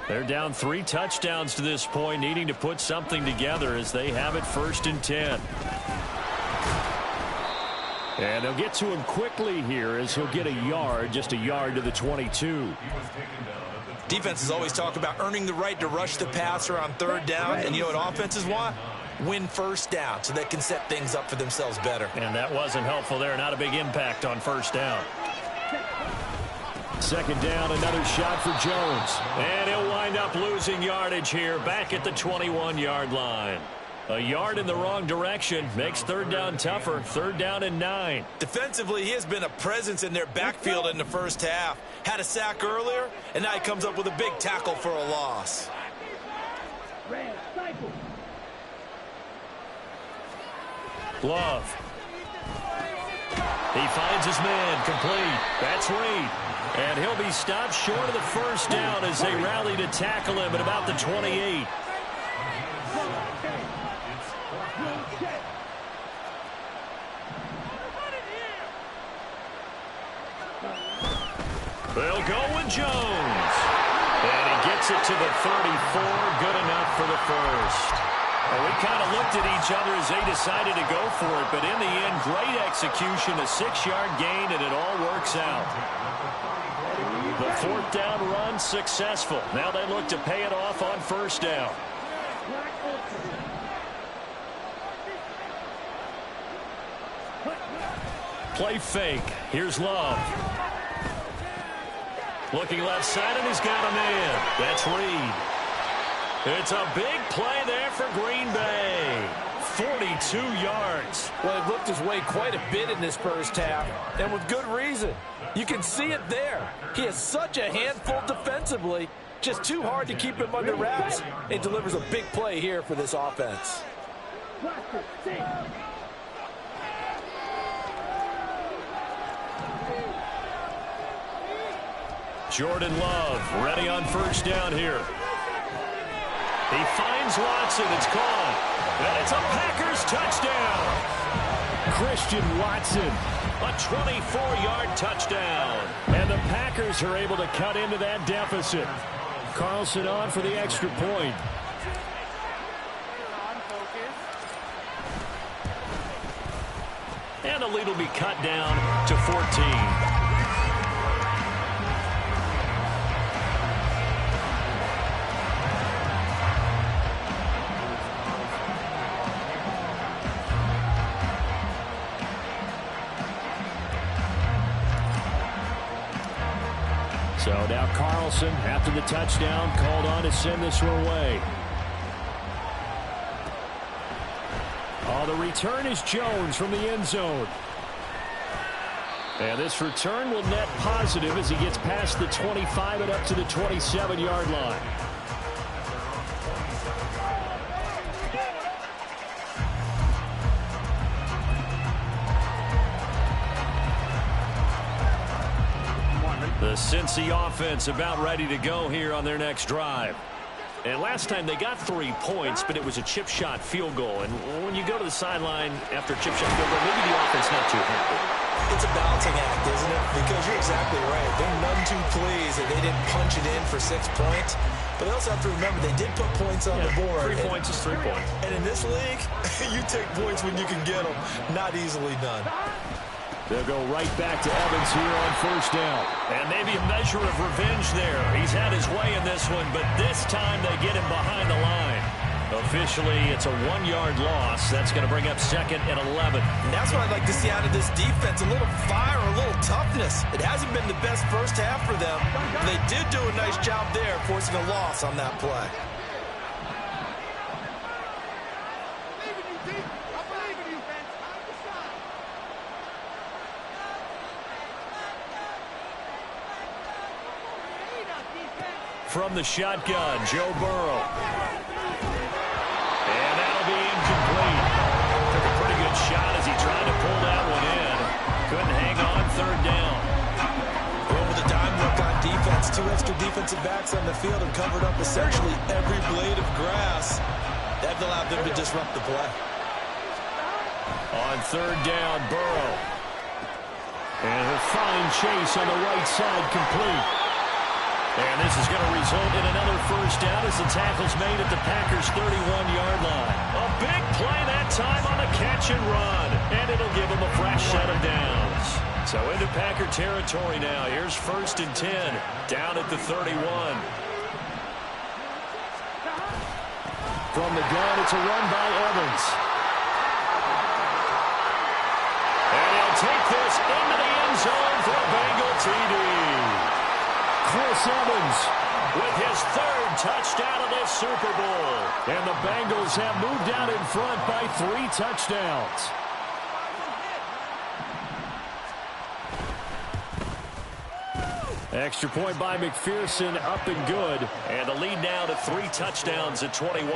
They're down 3 touchdowns to this point, needing to put something together as they have it 1st and 10. And they'll get to him quickly here as he'll get a yard, just a yard to the 22. Defenses always talk about earning the right to rush the passer on 3rd down. And you know what offenses want? Win 1st down so they can set things up for themselves better. And that wasn't helpful there. Not a big impact on 1st down. 2nd down, another shot for Jones. And he'll wind up losing yardage here back at the 21-yard line. A yard in the wrong direction makes 3rd down tougher. 3rd down and 9. Defensively, he has been a presence in their backfield in the first half. Had a sack earlier, and now he comes up with a big tackle for a loss. Love. He finds his man complete. That's Reed. And he'll be stopped short of the 1st down as they rally to tackle him at about the 28. They'll go with Jones. And he gets it to the 34. Good enough for the 1st. Well, we kind of looked at each other as they decided to go for it. But in the end, great execution, a 6-yard gain, and it all works out. The 4th down run successful. Now they look to pay it off on 1st down. play fake. Here's Love. Looking left side, and he's got a man. That's Reed. It's a big play there for Green Bay. 42 yards. Well, it looked his way quite a bit in this first half, and with good reason. You can see it there. He has such a handful defensively. Just too hard to keep him under wraps. It delivers a big play here for this offense. Jordan Love ready on first down here. He finds Watson. It's caught. And it's a Packers touchdown. Christian Watson, a 24-yard touchdown. And the Packers are able to cut into that deficit. Carlson on for the extra point. And the lead will be cut down to 14. So now Carlson, after the touchdown, called on to send this one away. Oh, the return is Jones from the end zone. And this return will net positive as he gets past the 25 and up to the 27-yard line. The Cincy offense about ready to go here on their next drive. And last time they got 3 points, but it was a chip shot field goal. And when you go to the sideline after a chip shot field goal, maybe the offense not too happy. It's a balancing act, isn't it? Because you're exactly right. They're none too pleased that they didn't punch it in for 6 points. But they also have to remember they did put points on the board. 3 points is 3 points. And in this league, you take points when you can get them. Not easily done. They'll go right back to Evans here on first down. And maybe a measure of revenge there. He's had his way in this one, but this time they get him behind the line. Officially, it's a 1-yard loss. That's going to bring up 2nd and 11. And that's what I'd like to see out of this defense. A little fire, a little toughness. It hasn't been the best first half for them. But they did do a nice job there, forcing a loss on that play. From the shotgun, Joe Burrow. And that'll be incomplete. Took a pretty good shot as he tried to pull that one in. Couldn't hang on 3rd down. Going with a dime look on defense. 2 extra defensive backs on the field and covered up essentially every blade of grass. That allowed them to disrupt the play. On 3rd down, Burrow. And a fine chase on the right side complete. And this is going to result in another first down as the tackle's made at the Packers' 31-yard line. A big play that time on the catch and run. And it'll give them a fresh set of downs. So into Packer territory now. Here's 1st and 10. Down at the 31. From the gun, it's a run by Evans. And he'll take this into the end zone for a Bengal TD. Chris Evans with his 3rd touchdown of this Super Bowl. And the Bengals have moved out in front by 3 touchdowns. Extra point by McPherson, up and good. And the lead now to 3 touchdowns at 21.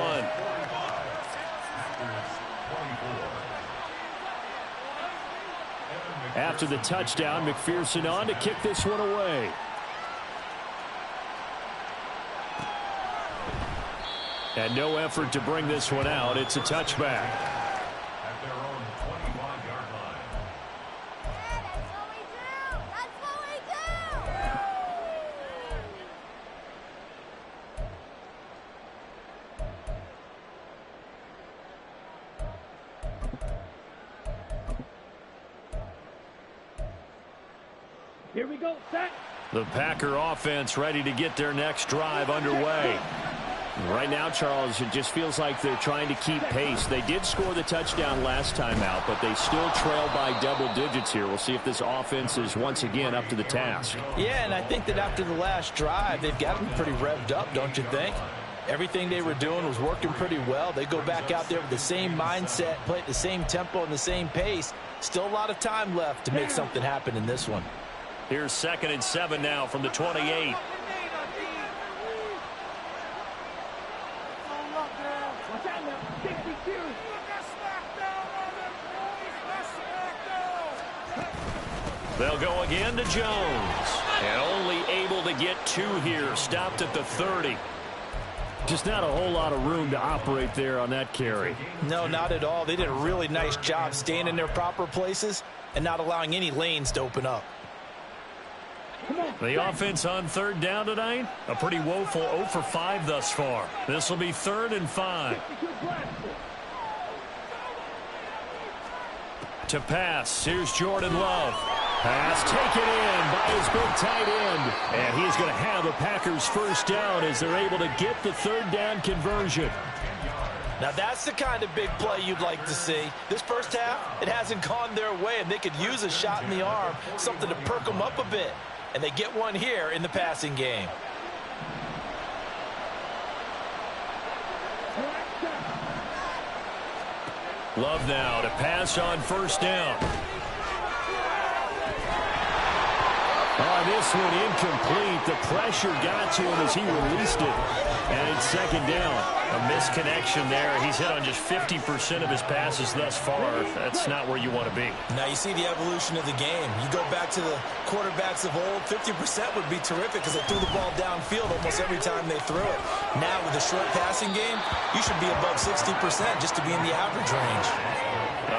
After the touchdown, McPherson on to kick this one away. And no effort to bring this one out. It's a touchback. At their own 21-yard line. That's what we do! Here we go, set. The Packer offense ready to get their next drive underway. Right now, Charles, it just feels like they're trying to keep pace. They did score the touchdown last time out, but they still trail by double digits here. We'll see if this offense is once again up to the task. Yeah, and I think that after the last drive, they've got to be pretty revved up, don't you think? Everything they were doing was working pretty well. They go back out there with the same mindset, play at the same tempo and the same pace. Still a lot of time left to make something happen in this one. Here's 2nd and 7 now from the 28. They'll go again to Jones. And only able to get 2 here. Stopped at the 30. Just not a whole lot of room to operate there on that carry. No, not at all. They did a really nice job staying in their proper places and not allowing any lanes to open up. The offense on 3rd down tonight, a pretty woeful 0 for 5 thus far. This will be 3rd and 5. To pass, here's Jordan Love. Pass taken in by his big tight end. And he's going to have the Packers' 1st down as they're able to get the 3rd down conversion. Now that's the kind of big play you'd like to see. This first half, it hasn't gone their way, and they could use a shot in the arm, something to perk them up a bit. And they get one here in the passing game. Love now to pass on 1st down. This one incomplete. The pressure got to him as he released it. And it's 2nd down. A misconnection there. He's hit on just 50% of his passes thus far. That's not where you want to be. Now you see the evolution of the game. You go back to the quarterbacks of old, 50% would be terrific because they threw the ball downfield almost every time they threw it. Now with the short passing game, you should be above 60% just to be in the average range.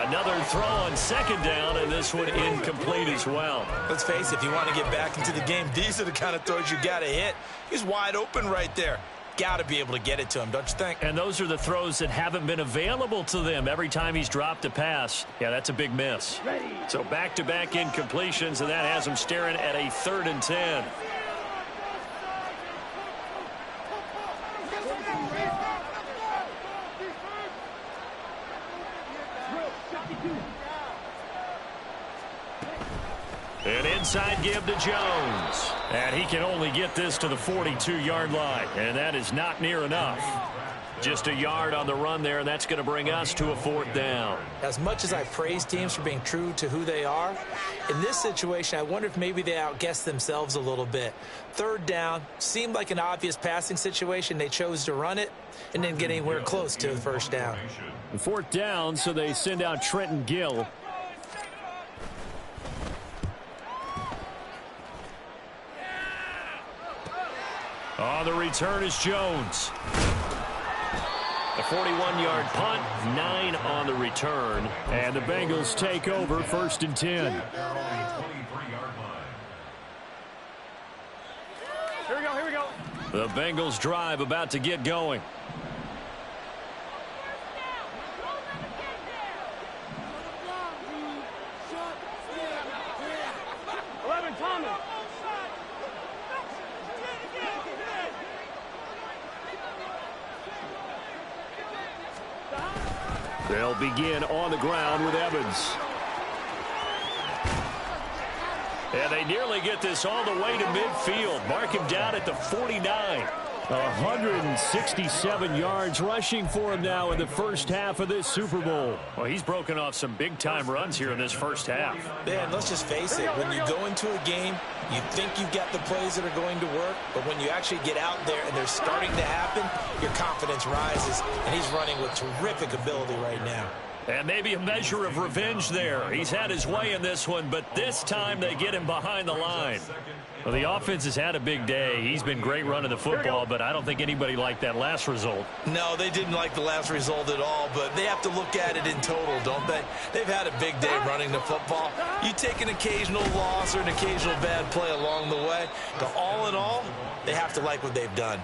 Another throw on 2nd down, and this one incomplete as well. Let's face it, if you want to get back into the game, these are the kind of throws you got to hit. He's wide open right there. Got to be able to get it to him, don't you think? And those are the throws that haven't been available to them every time he's dropped a pass. Yeah, that's a big miss. So back-to-back incompletions, and that has him staring at a 3rd and 10. An inside give to Jones. And he can only get this to the 42-yard line. And that is not near enough. Just a yard on the run there, and that's going to bring us to a 4th down. As much as I praise teams for being true to who they are, in this situation, I wonder if maybe they outguessed themselves a little bit. 3rd down, seemed like an obvious passing situation. They chose to run it and didn't get anywhere close to the 1st down. 4th down, so they send out Trenton Gill. On the return is Jones. A 41-yard punt, 9 on the return. And the Bengals take over 1st and 10. Here we go. The Bengals drive about to get going. They'll begin on the ground with Evans. And they nearly get this all the way to midfield. Mark him down at the 49. 167 yards rushing for him now in the first half of this Super Bowl. Well, he's broken off some big-time runs here in this first half. Man, let's just face it. When you go into a game, you think you've got the plays that are going to work, but when you actually get out there and they're starting to happen, your confidence rises, and he's running with terrific ability right now. And maybe a measure of revenge there. He's had his way in this one, but this time they get him behind the line. Well, the offense has had a big day. He's been great running the football, but I don't think anybody liked that last result. No, they didn't like the last result at all, but they have to look at it in total, don't they? They've had a big day running the football. You take an occasional loss or an occasional bad play along the way, but all in all, they have to like what they've done.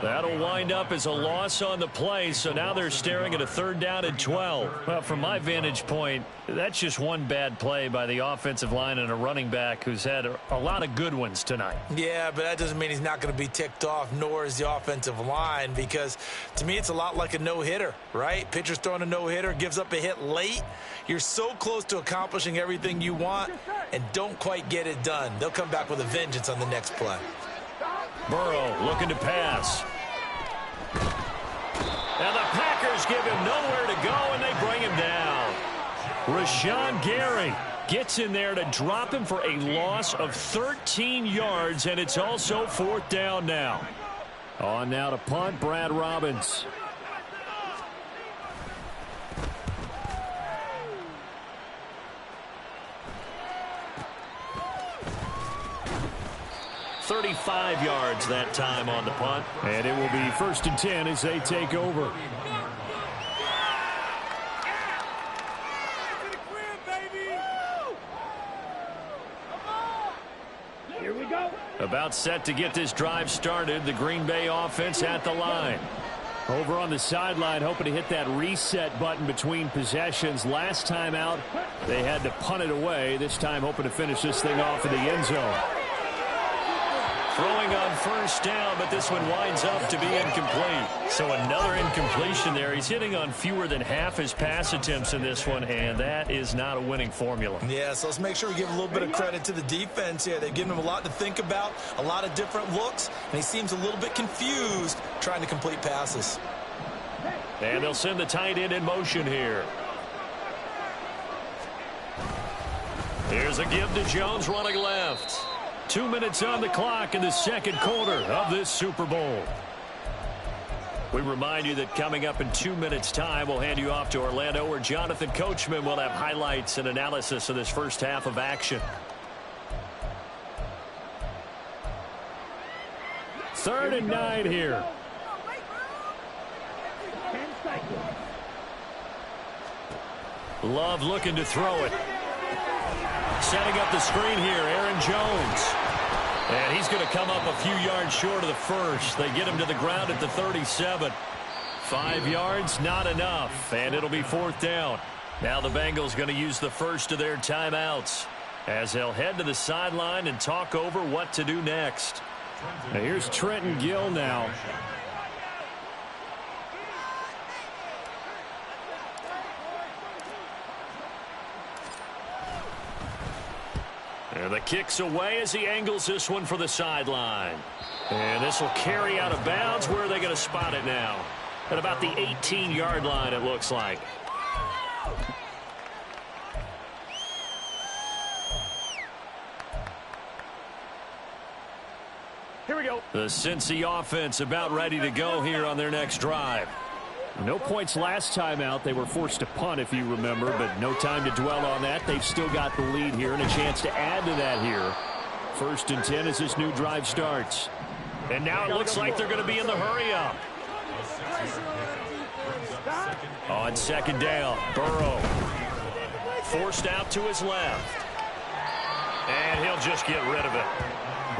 That'll wind up as a loss on the play, so now they're staring at a 3rd down and 12. Well, from my vantage point, that's just one bad play by the offensive line and a running back who's had a lot of good ones tonight. Yeah, but that doesn't mean he's not going to be ticked off, nor is the offensive line, because to me it's a lot like a no-hitter, right? Pitcher's throwing a no-hitter, gives up a hit late. You're so close to accomplishing everything you want and don't quite get it done. They'll come back with a vengeance on the next play. Burrow looking to pass. And the Packers give him nowhere to go, and they bring him down. Rashawn Gary gets in there to drop him for a loss of 13 yards, and it's also 4th down now. On now to punt, Brad Robbins. $35 yards that time on the punt. And it will be 1st and 10 as they take over. Here we go. About set to get this drive started. The Green Bay offense at the line. Over on the sideline, hoping to hit that reset button between possessions. Last time out, they had to punt it away. This time hoping to finish this thing off in the end zone. Throwing on 1st down, but this one winds up to be incomplete. So another incompletion there. He's hitting on fewer than half his pass attempts in this one, and that is not a winning formula. Yeah, so let's make sure we give a little bit of credit to the defense here. They've given him a lot to think about, a lot of different looks, and he seems a little bit confused trying to complete passes. And they'll send the tight end in motion here. Here's a give to Jones running left. 2 minutes on the clock in the second quarter of this Super Bowl. We remind you that coming up in 2 minutes' time, we'll hand you off to Orlando, where Jonathan Coachman will have highlights and analysis of this first half of action. 3rd and 9 here. Love looking to throw it. Setting up the screen here, Aaron Jones. And he's going to come up a few yards short of the first. They get him to the ground at the 37. 5 yards, not enough. And it'll be 4th down. Now the Bengals going to use the first of their timeouts as they'll head to the sideline and talk over what to do next. Now here's Trenton Gill now. And the kick's away as he angles this one for the sideline. And this will carry out of bounds. Where are they going to spot it now? At about the 18-yard line, it looks like. Here we go. The Cincy offense about ready to go here on their next drive. No points last time out. They were forced to punt, if you remember, but no time to dwell on that. They've still got the lead here and a chance to add to that here. 1st and 10 as this new drive starts. And now it looks like they're going to be in the hurry-up. On 2nd down, Burrow. Forced out to his left. And he'll just get rid of it.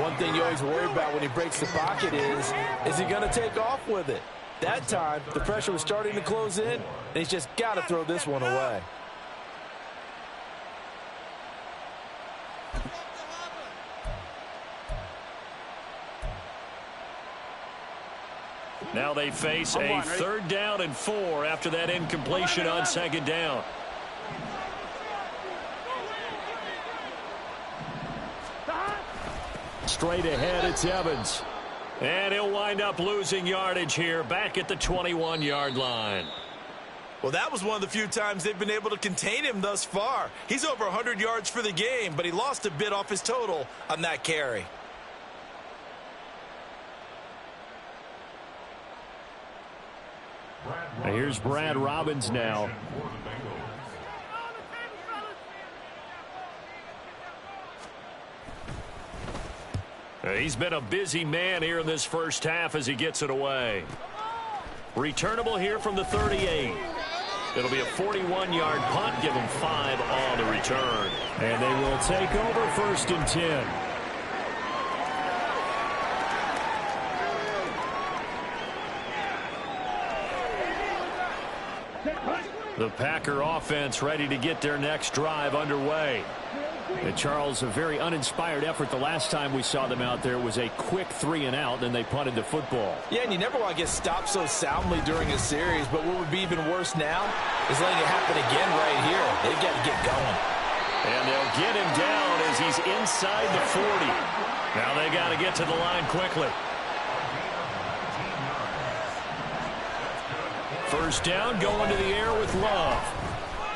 One thing you always worry about when he breaks the pocket is he going to take off with it? That time, the pressure was starting to close in, and he's just got to throw this one away. Now they face a 3rd down and 4 after that incompletion on 2nd down. Straight ahead, it's Evans. And he'll wind up losing yardage here back at the 21-yard line. Well, that was one of the few times they've been able to contain him thus far. He's over 100 yards for the game, but he lost a bit off his total on that carry. Here's Brad Robbins now. He's been a busy man here in this first half as he gets it away. Returnable here from the 38. It'll be a 41-yard punt. Give him 5 on the return. And they will take over 1st and 10. The Packer offense ready to get their next drive underway. And Charles, a very uninspired effort the last time we saw them out there was a quick 3-and-out, and they punted the football. Yeah, and you never want to get stopped so soundly during a series, but what would be even worse now is letting it happen again right here. They've got to get going. And they'll get him down as he's inside the 40. Now they got to get to the line quickly. First down, going to the air with Love.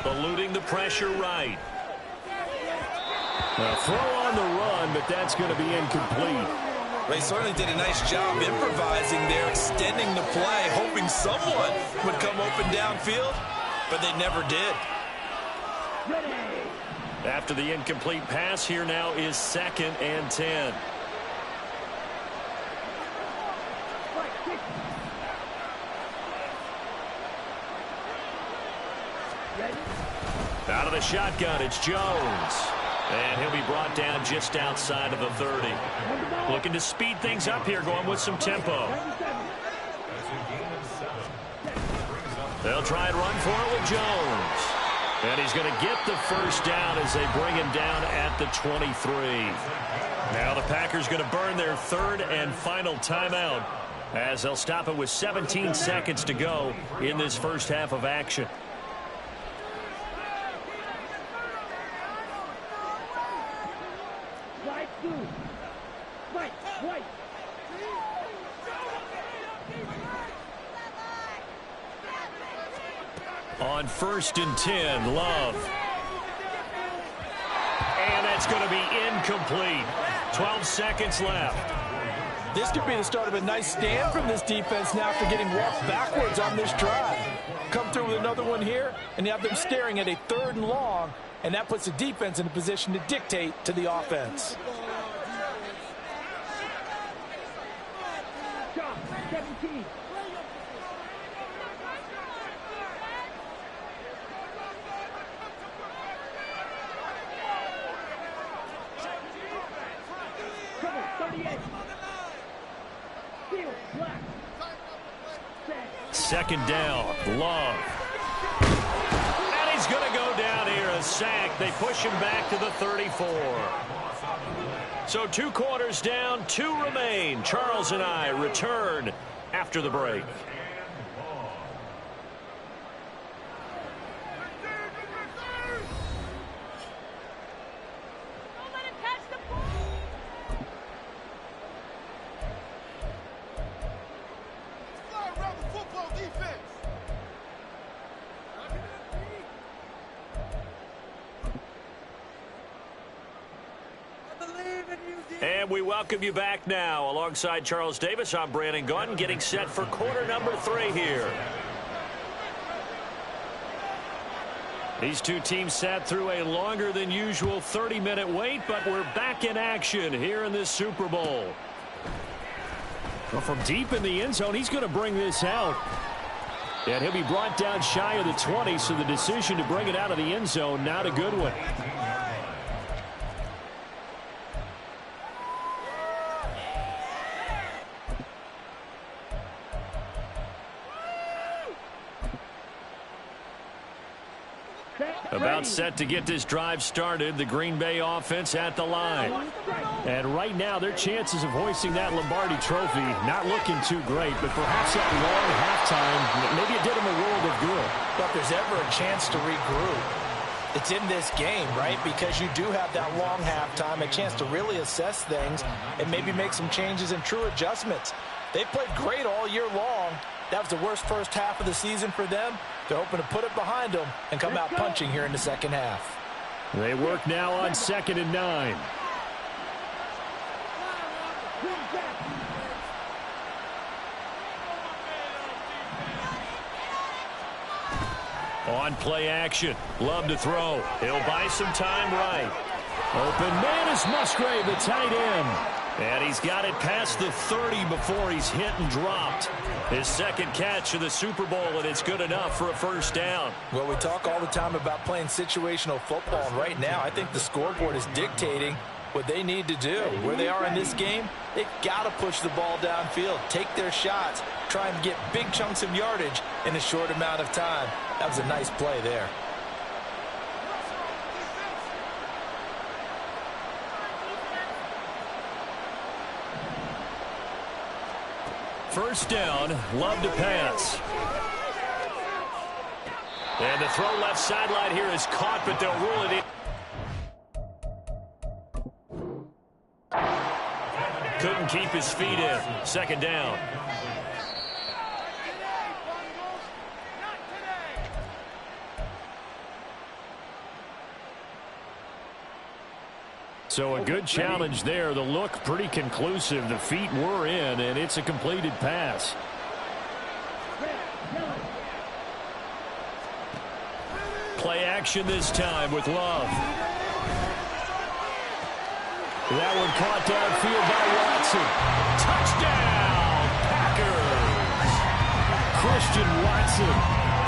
Eluding the pressure right. A throw on the run, but that's going to be incomplete. They certainly did a nice job improvising there, extending the play, hoping someone would come open downfield, but they never did. After the incomplete pass, here now is 2nd and 10. Out of the shotgun, it's Jones. And he'll be brought down just outside of the 30. Looking to speed things up here, going with some tempo. They'll try and run for it with Jones. And he's going to get the first down as they bring him down at the 23. Now the Packers going to burn their 3rd and final timeout as they'll stop it with 17 seconds to go in this first half of action. On 1st and 10, Love. And that's going to be incomplete. 12 seconds left. This could be the start of a nice stand from this defense now after getting walked backwards on this drive. Come through with another one here, and you have them staring at a 3rd and long, and that puts the defense in a position to dictate to the offense. 17. Second down, Love. And he's going to go down here, a sack. They push him back to the 34. So 2 quarters down, 2 remain. Charles and I return after the break. And we welcome you back now. Alongside Charles Davis, I'm Brandon Gunn, getting set for quarter number 3 here. These two teams sat through a longer than usual 30-minute wait, but we're back in action here in this Super Bowl. Well, from deep in the end zone, he's going to bring this out. And he'll be brought down shy of the 20, so the decision to bring it out of the end zone, not a good one. About set to get this drive started. The Green Bay offense at the line. And right now, their chances of hoisting that Lombardi trophy not looking too great, but perhaps that long halftime, maybe it did them a world of good. But if there's ever a chance to regroup, it's in this game, right? Because you do have that long halftime, a chance to really assess things and maybe make some changes and true adjustments. They played great all year long. That was the worst first half of the season for them. They're hoping to put it behind them and come out punching here in the second half. They work now on 2nd and 9. On play action. Love to throw. He'll buy some time right. Open man is Musgrave, the tight end. And he's got it past the 30 before he's hit and dropped. His second catch of the Super Bowl, and it's good enough for a first down. Well, we talk all the time about playing situational football, and right now I think the scoreboard is dictating what they need to do. Where they are in this game, they've got to push the ball downfield, take their shots, try and get big chunks of yardage in a short amount of time. That was a nice play there. First down, Love to pass. And the throw left sideline here is caught, but they'll rule it in. Couldn't keep his feet in. Second down. So a good challenge there. The look pretty conclusive. The feet were in, and it's a completed pass. Play action this time with Love. That one caught downfield by Watson. Touchdown, Packers! Christian Watson,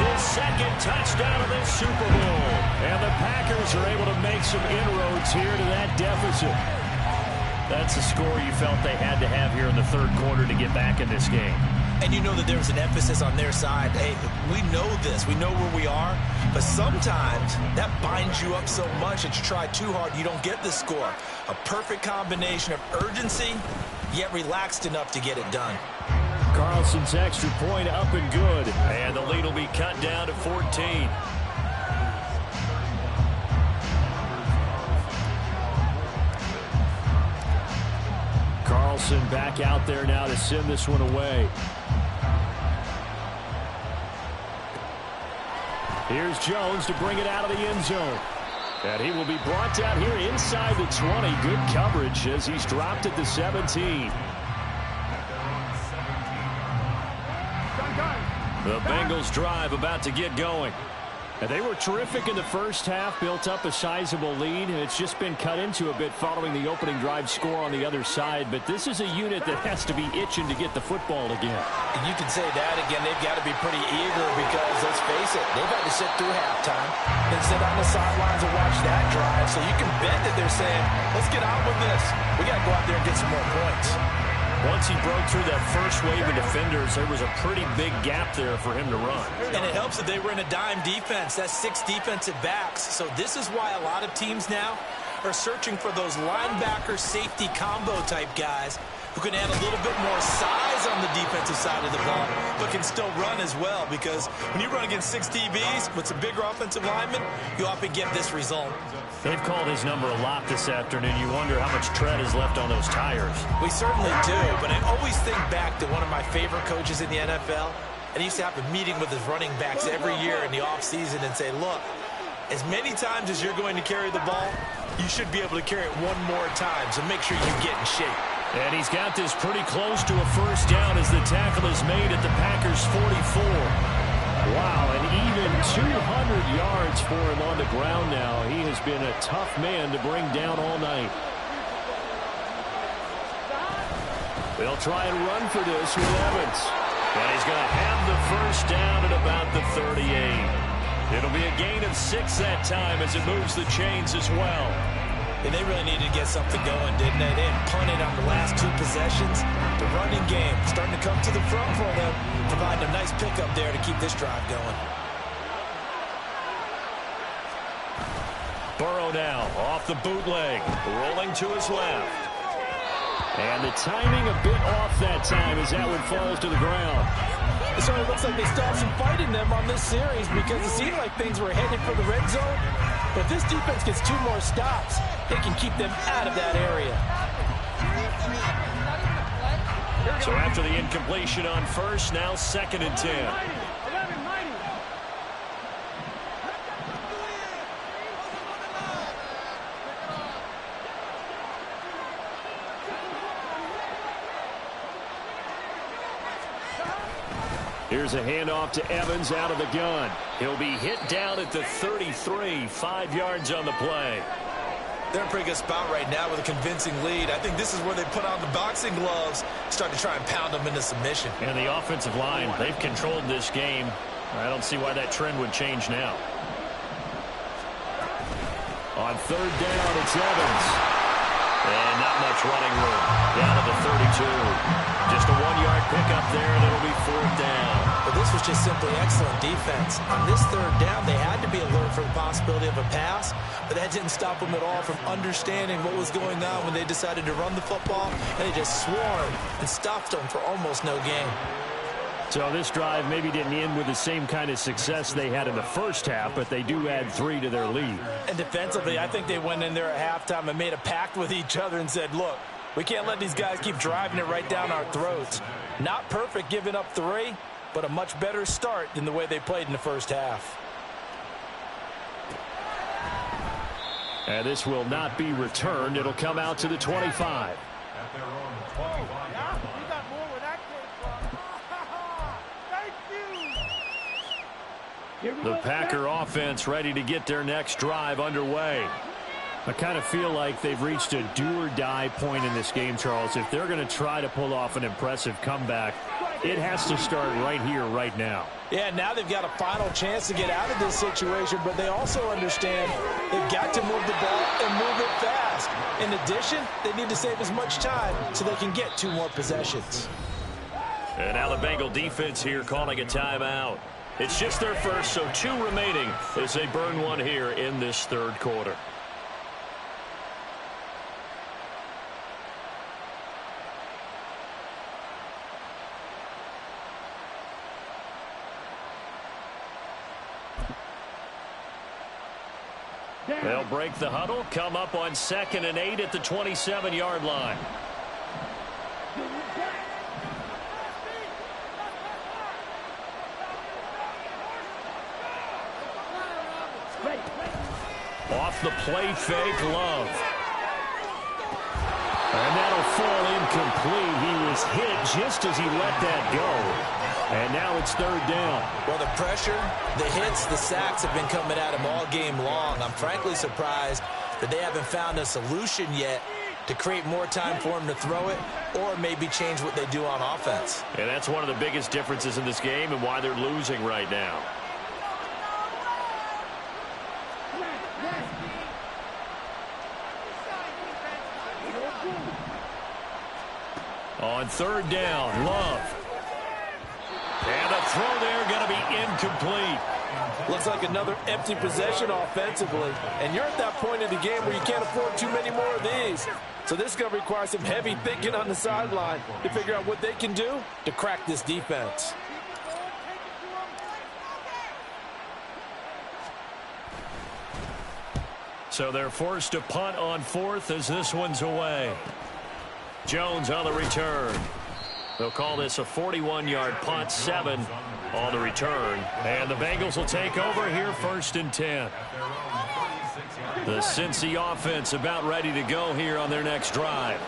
his second touchdown of this Super Bowl. And the Packers are able to make some inroads here to that deficit. That's the score you felt they had to have here in the third quarter to get back in this game. And you know that there's an emphasis on their side. Hey, we know this. We know where we are. But sometimes that binds you up so much that you try too hard, you don't get the score. A perfect combination of urgency, yet relaxed enough to get it done. Carlson's extra point up and good. And the lead will be cut down to 14. Carlson back out there now to send this one away. Here's Jones to bring it out of the end zone. And he will be brought down here inside the 20. Good coverage as he's dropped at the 17. The Bengals drive about to get going. And they were terrific in the first half, built up a sizable lead, and it's just been cut into a bit following the opening drive score on the other side. But this is a unit that has to be itching to get the football again. And you can say that again. They've got to be pretty eager because, let's face it, they've had to sit through halftime and sit on the sidelines and watch that drive. So you can bet that they're saying, let's get on with this. We got to go out there and get some more points. Once he broke through that first wave of defenders, there was a pretty big gap there for him to run. And it helps that they were in a dime defense. That's 6 defensive backs. So this is why a lot of teams now are searching for those linebacker safety combo type guys who can add a little bit more size on the defensive side of the ball, but can still run as well, because when you run against 6 DBs with some bigger offensive linemen, you often get this result. They've called his number a lot this afternoon. You wonder how much tread is left on those tires. We certainly do, but I always think back to one of my favorite coaches in the NFL, and he used to have a meeting with his running backs every year in the offseason and say, look, as many times as you're going to carry the ball, you should be able to carry it one more time, so make sure you get in shape. And he's got this pretty close to a first down as the tackle is made at the Packers' 44. Wow, and even 200 yards for him on the ground now. He has been a tough man to bring down all night. They'll try and run for this with Evans. And he's going to have the first down at about the 38. It'll be a gain of 6 that time as it moves the chains as well. And they really needed to get something going, didn't they? They had punted on the last 2 possessions. The running game starting to come to the front for them, providing a nice pickup there to keep this drive going. Burrow now off the bootleg, rolling to his left. And the timing a bit off that time as that one falls to the ground. It certainly looks like they still have some fight in them on this series, because it seemed like things were headed for the red zone. But if this defense gets 2 more stops, they can keep them out of that area. So after the incompletion on first, now 2nd and 10. Here's a handoff to Evans out of the gun. He'll be hit down at the 33, 5 yards on the play. They're in a pretty good spot right now with a convincing lead. I think this is where they put on the boxing gloves, start to try and pound them into submission. And the offensive line, they've controlled this game. I don't see why that trend would change now. On 3rd down, it's Evans. And not much running room. Down to the 32. Just a 1-yard pickup there, and it'll be 4th down. But this was just simply excellent defense. On this 3rd down, they had to be alert for the possibility of a pass, but that didn't stop them at all from understanding what was going on when they decided to run the football, and they just swarmed and stopped them for almost no gain. So this drive maybe didn't end with the same kind of success they had in the first half, but they do add 3 to their lead. And defensively, I think they went in there at halftime and made a pact with each other and said, look, we can't let these guys keep driving it right down our throats. Not perfect giving up 3, but a much better start than the way they played in the first half. And this will not be returned. It'll come out to the 25. At their own 25-yard line. You got more where that came from. Thank you. The Packer offense ready to get their next drive underway. I kind of feel like they've reached a do-or-die point in this game, Charles. If they're going to try to pull off an impressive comeback, it has to start right here, right now. Yeah, now they've got a final chance to get out of this situation, but they also understand they've got to move the ball and move it fast. In addition, they need to save as much time so they can get 2 more possessions. And now the Bengal defense here calling a timeout. It's just their first, so 2 remaining as they burn 1 here in this 3rd quarter. They'll break the huddle, come up on 2nd and 8 at the 27-yard line. Off the play fake, Love. And that'll fall incomplete. He was hit just as he let that go. And now it's 3rd down. Well, the pressure, the hits, the sacks have been coming at him all game long. I'm frankly surprised that they haven't found a solution yet to create more time for him to throw it or maybe change what they do on offense. And that's one of the biggest differences in this game and why they're losing right now. On 3rd down, Love. And a throw there going to be incomplete. Looks like another empty possession offensively. And you're at that point in the game where you can't afford too many more of these. So this is going to require some heavy thinking on the sideline to figure out what they can do to crack this defense. So they're forced to punt on 4th as this one's away. Jones on the return. They'll call this a 41-yard punt, 7 on the return. And the Bengals will take over here 1st and 10. The Cincy offense about ready to go here on their next drive.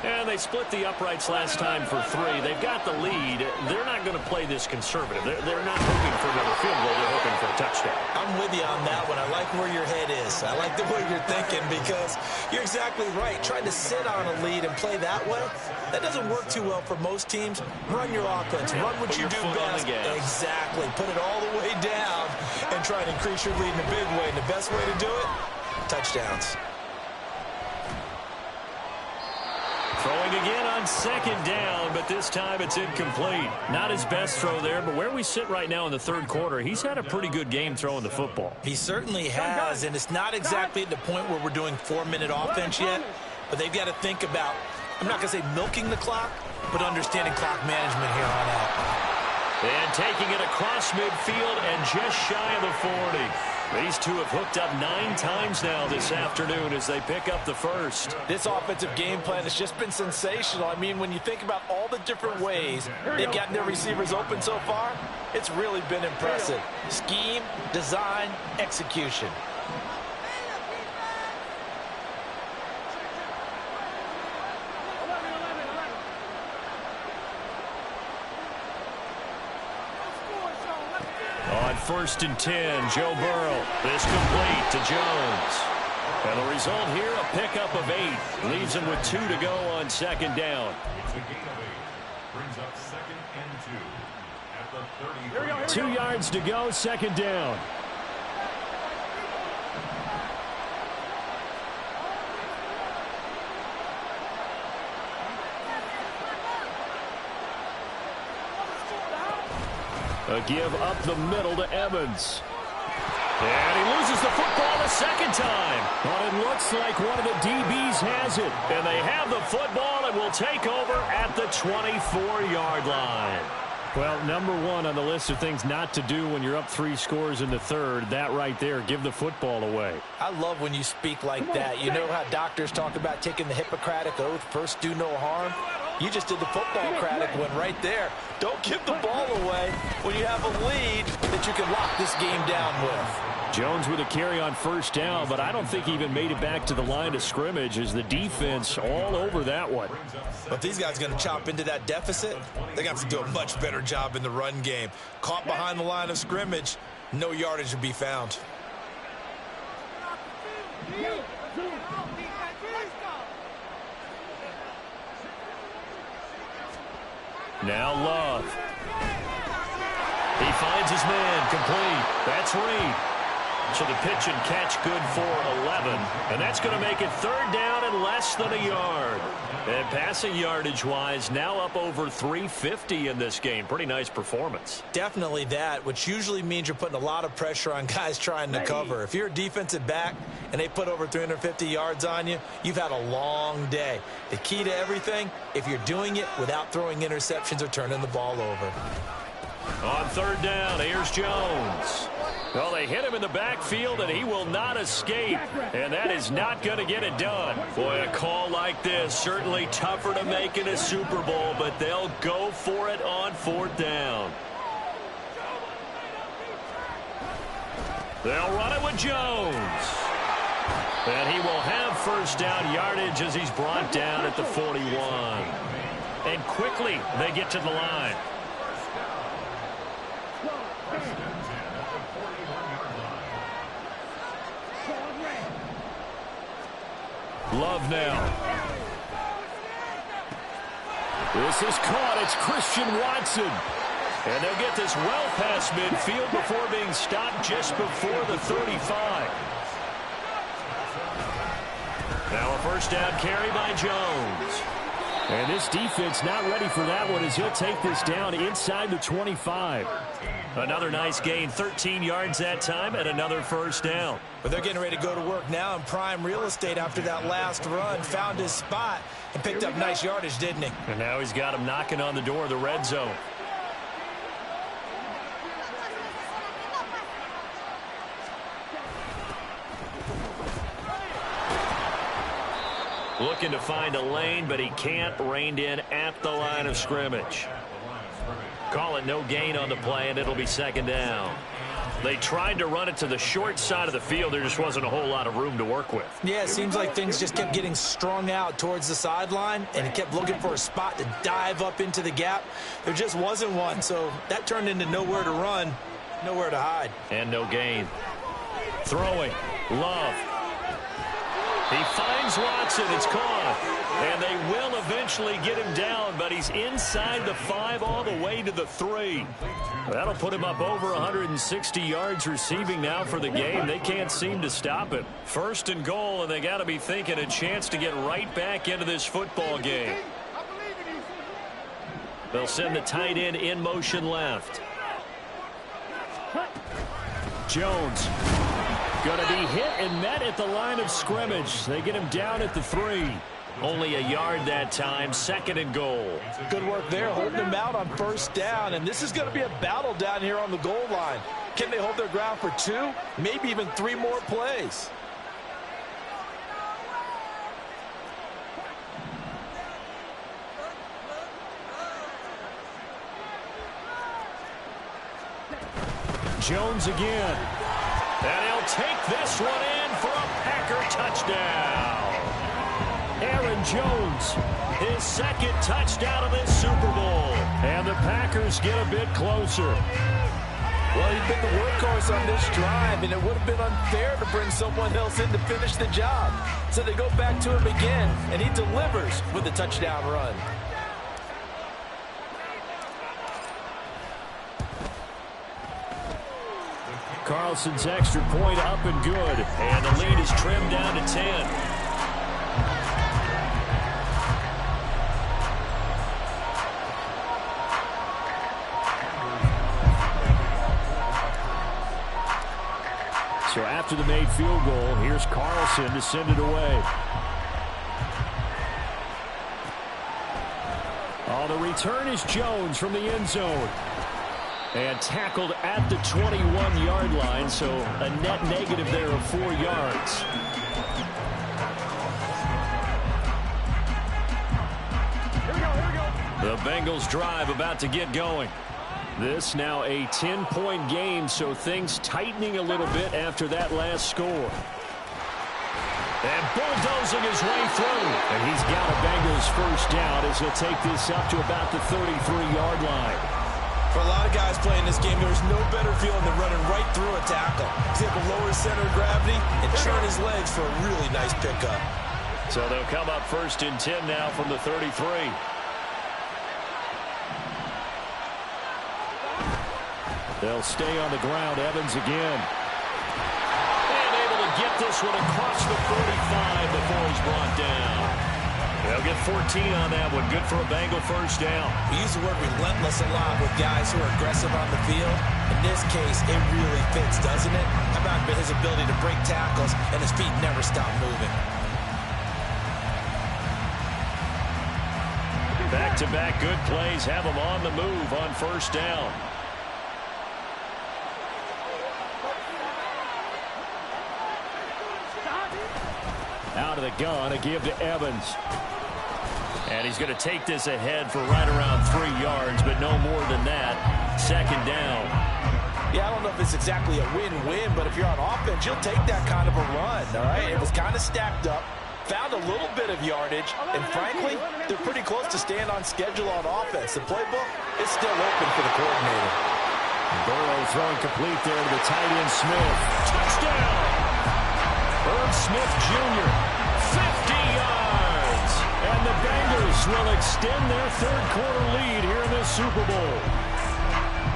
And they split the uprights last time for 3. They've got the lead. They're not going to play this conservative. They're not hoping for another field goal. They're hoping for a touchdown. I'm with you on that one. I like where your head is. I like the way you're thinking because you're exactly right. Trying to sit on a lead and play that way, that doesn't work too well for most teams. Run your offense. Run what you do best. Exactly. Put it all the way down and try and increase your lead in a big way. And the best way to do it, touchdowns. Throwing again on 2nd down, but this time it's incomplete. Not his best throw there, but where we sit right now in the 3rd quarter, he's had a pretty good game throwing the football. He certainly has, and it's not exactly at the point where we're doing 4-minute offense yet, but they've got to think about, I'm not going to say milking the clock, but understanding clock management here on out. And taking it across midfield and just shy of the 40. These 2 have hooked up 9 times now this afternoon as they pick up the 1st. This offensive game plan has just been sensational. I mean, when you think about all the different ways they've gotten their receivers open so far, it's really been impressive. Scheme, design, execution. On 1st and 10, Joe Burrow. This complete to Jones. And the result here, a pickup of 8. Leaves him with 2 to go on 2nd down. It's a gain of 8. Brings up 2nd and 2 at the 30. 2 yards to go, 2nd down. A give up the middle to Evans. And he loses the football a second time. But it looks like one of the DBs has it. And they have the football and will take over at the 24-yard line. Well, number one on the list of things not to do when you're up 3 scores in the third, that right there, give the football away. I love when you speak like that. You know how doctors talk about taking the Hippocratic Oath, first do no harm? You just did the football-cratic one right there. Don't give the ball away when you have a lead that you can lock this game down with. Jones with a carry on first down, but I don't think he even made it back to the line of scrimmage as the defense all over that one. But these guys are going to chop into that deficit. They're going to have to do a much better job in the run game. Caught behind the line of scrimmage, no yardage to be found. Now Love. He finds his man complete. That's Reed. So the pitch and catch good for 11. And that's going to make it third down and less than a yard. And passing yardage-wise, now up over 350 in this game. Pretty nice performance. Definitely that, which usually means you're putting a lot of pressure on guys trying to cover. If you're a defensive back and they put over 350 yards on you, you've had a long day. The key to everything, if you're doing it without throwing interceptions or turning the ball over. On third down, here's Jones. Well, they hit him in the backfield, and he will not escape. And that is not going to get it done. Boy, a call like this, certainly tougher to make in a Super Bowl, but they'll go for it on fourth down. They'll run it with Jones. And he will have first down yardage as he's brought down at the 41. And quickly, they get to the line. Love now. This is caught. It's Christian Watson. And they'll get this well past midfield before being stopped just before the 35. Now a first down carry by Jones. And this defense not ready for that one as he'll take this down inside the 25. Another nice gain, 13 yards that time, and another first down. But they're getting ready to go to work now in prime real estate after that last run. Found his spot and picked up nice yardage, didn't he? And now he's got him knocking on the door of the red zone. Looking to find a lane, but he can't. Reined in at the line of scrimmage. Call it no gain on the play, and it'll be second down. They tried to run it to the short side of the field. There just wasn't a whole lot of room to work with. Yeah, it seems like things just kept getting strung out towards the sideline, and he kept looking for a spot to dive up into the gap. There just wasn't one, so that turned into nowhere to run, nowhere to hide. And no gain. Throwing. Love. He finds Watson. It's caught. And they will eventually get him down, but he's inside the 5 all the way to the 3. That'll put him up over 160 yards receiving now for the game. They can't seem to stop it. First and goal, and they got to be thinking a chance to get right back into this football game. They'll send the tight end in motion left. Jones. Going to be hit and met at the line of scrimmage. They get him down at the 3. Only a yard that time, second and goal. Good work there, holding him out on first down. And this is going to be a battle down here on the goal line. Can they hold their ground for 2, maybe even 3 more plays? Jones again. And he'll take this one in for a Packer touchdown. Aaron Jones, his second touchdown of this Super Bowl. And the Packers get a bit closer. Well, he's been the workhorse on this drive, and it would have been unfair to bring someone else in to finish the job. So they go back to him again, and he delivers with a touchdown run. Carlson's extra point up and good. And the lead is trimmed down to 10. after the made field goal. Here's Carlson to send it away. On the return is Jones from the end zone. And tackled at the 21-yard line, so a net negative there of 4 yards. The Bengals drive about to get going. This now a 10-point game, so things tightening a little bit after that last score. And bulldozing his way through. And he's got a Bengals first down as he'll take this up to about the 33-yard line. For a lot of guys playing this game, there's no better feeling than running right through a tackle. He's able to lower his center of gravity and churn his legs for a really nice pickup. So they'll come up 1st and 10 now from the 33. They'll stay on the ground. Evans again. And able to get this one across the 45 before he's brought down. They'll get 14 on that one. Good for a Bengal first down. We use the word relentless a lot with guys who are aggressive on the field. In this case, it really fits, doesn't it? How about his ability to break tackles and his feet never stop moving? Back-to-back good plays have him on the move on first down. Out of the gun, a give to Evans. And he's going to take this ahead for right around 3 yards, but no more than that. 2nd down. Yeah, I don't know if it's exactly a win-win, but if you're on offense, you'll take that kind of a run, all right? It was kind of stacked up, found a little bit of yardage, and frankly, they're pretty close to staying on schedule on offense. The playbook is still open for the coordinator. Burrow throwing complete there to the tight end Smith. Touchdown! Irv Smith Jr., 50 yards. And the Bengals will extend their 3rd quarter lead here in this Super Bowl.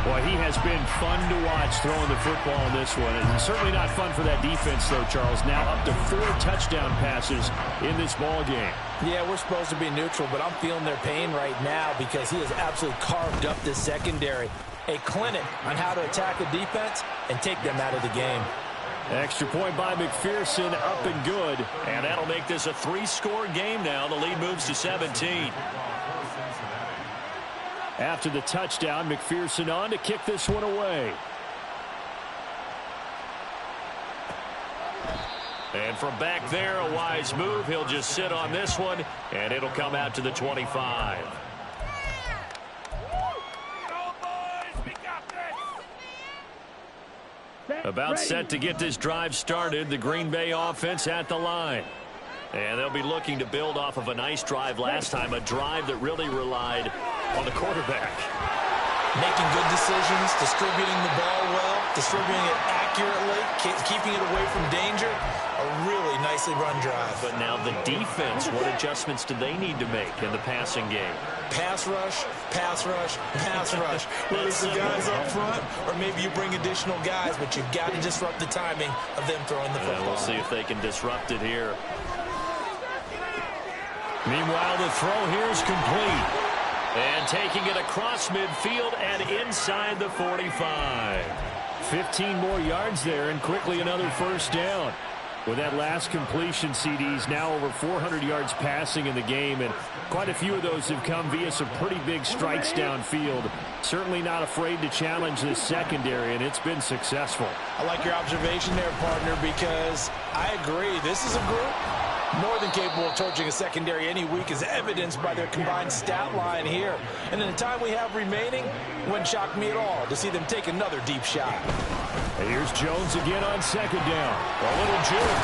Boy, he has been fun to watch throwing the football in this one. And certainly not fun for that defense, though, Charles. Now up to 4 touchdown passes in this ball game. Yeah, we're supposed to be neutral, but I'm feeling their pain right now because he has absolutely carved up this secondary. A clinic on how to attack a defense and take them out of the game. Extra point by McPherson, up and good. And that'll make this a 3-score game now. The lead moves to 17. After the touchdown, McPherson on to kick this one away. And from back there, a wise move. He'll just sit on this one, and it'll come out to the 25. About set to get this drive started. The Green Bay offense at the line. And they'll be looking to build off of a nice drive last time, a drive that really relied on the quarterback. Making good decisions, distributing the ball well, distributing it accurately, keeping it away from danger. A really nicely run drive. But now the defense, what adjustments do they need to make in the passing game? Pass rush, pass rush, pass rush. Whether it's the guys up front or maybe you bring additional guys, but you've got to disrupt the timing of them throwing the football. We'll see if they can disrupt it here. Meanwhile, the throw here is complete. And taking it across midfield and inside the 45. 15 more yards there and quickly another first down. With that last completion, CD's now over 400 yards passing in the game, and quite a few of those have come via some pretty big strikes downfield. Certainly not afraid to challenge this secondary, and it's been successful. I like your observation there, partner, because I agree. This is a group more than capable of torching a secondary any week, as evidenced by their combined stat line here. And in the time we have remaining, it wouldn't shock me at all to see them take another deep shot. And here's Jones again on 2nd down. A little juke.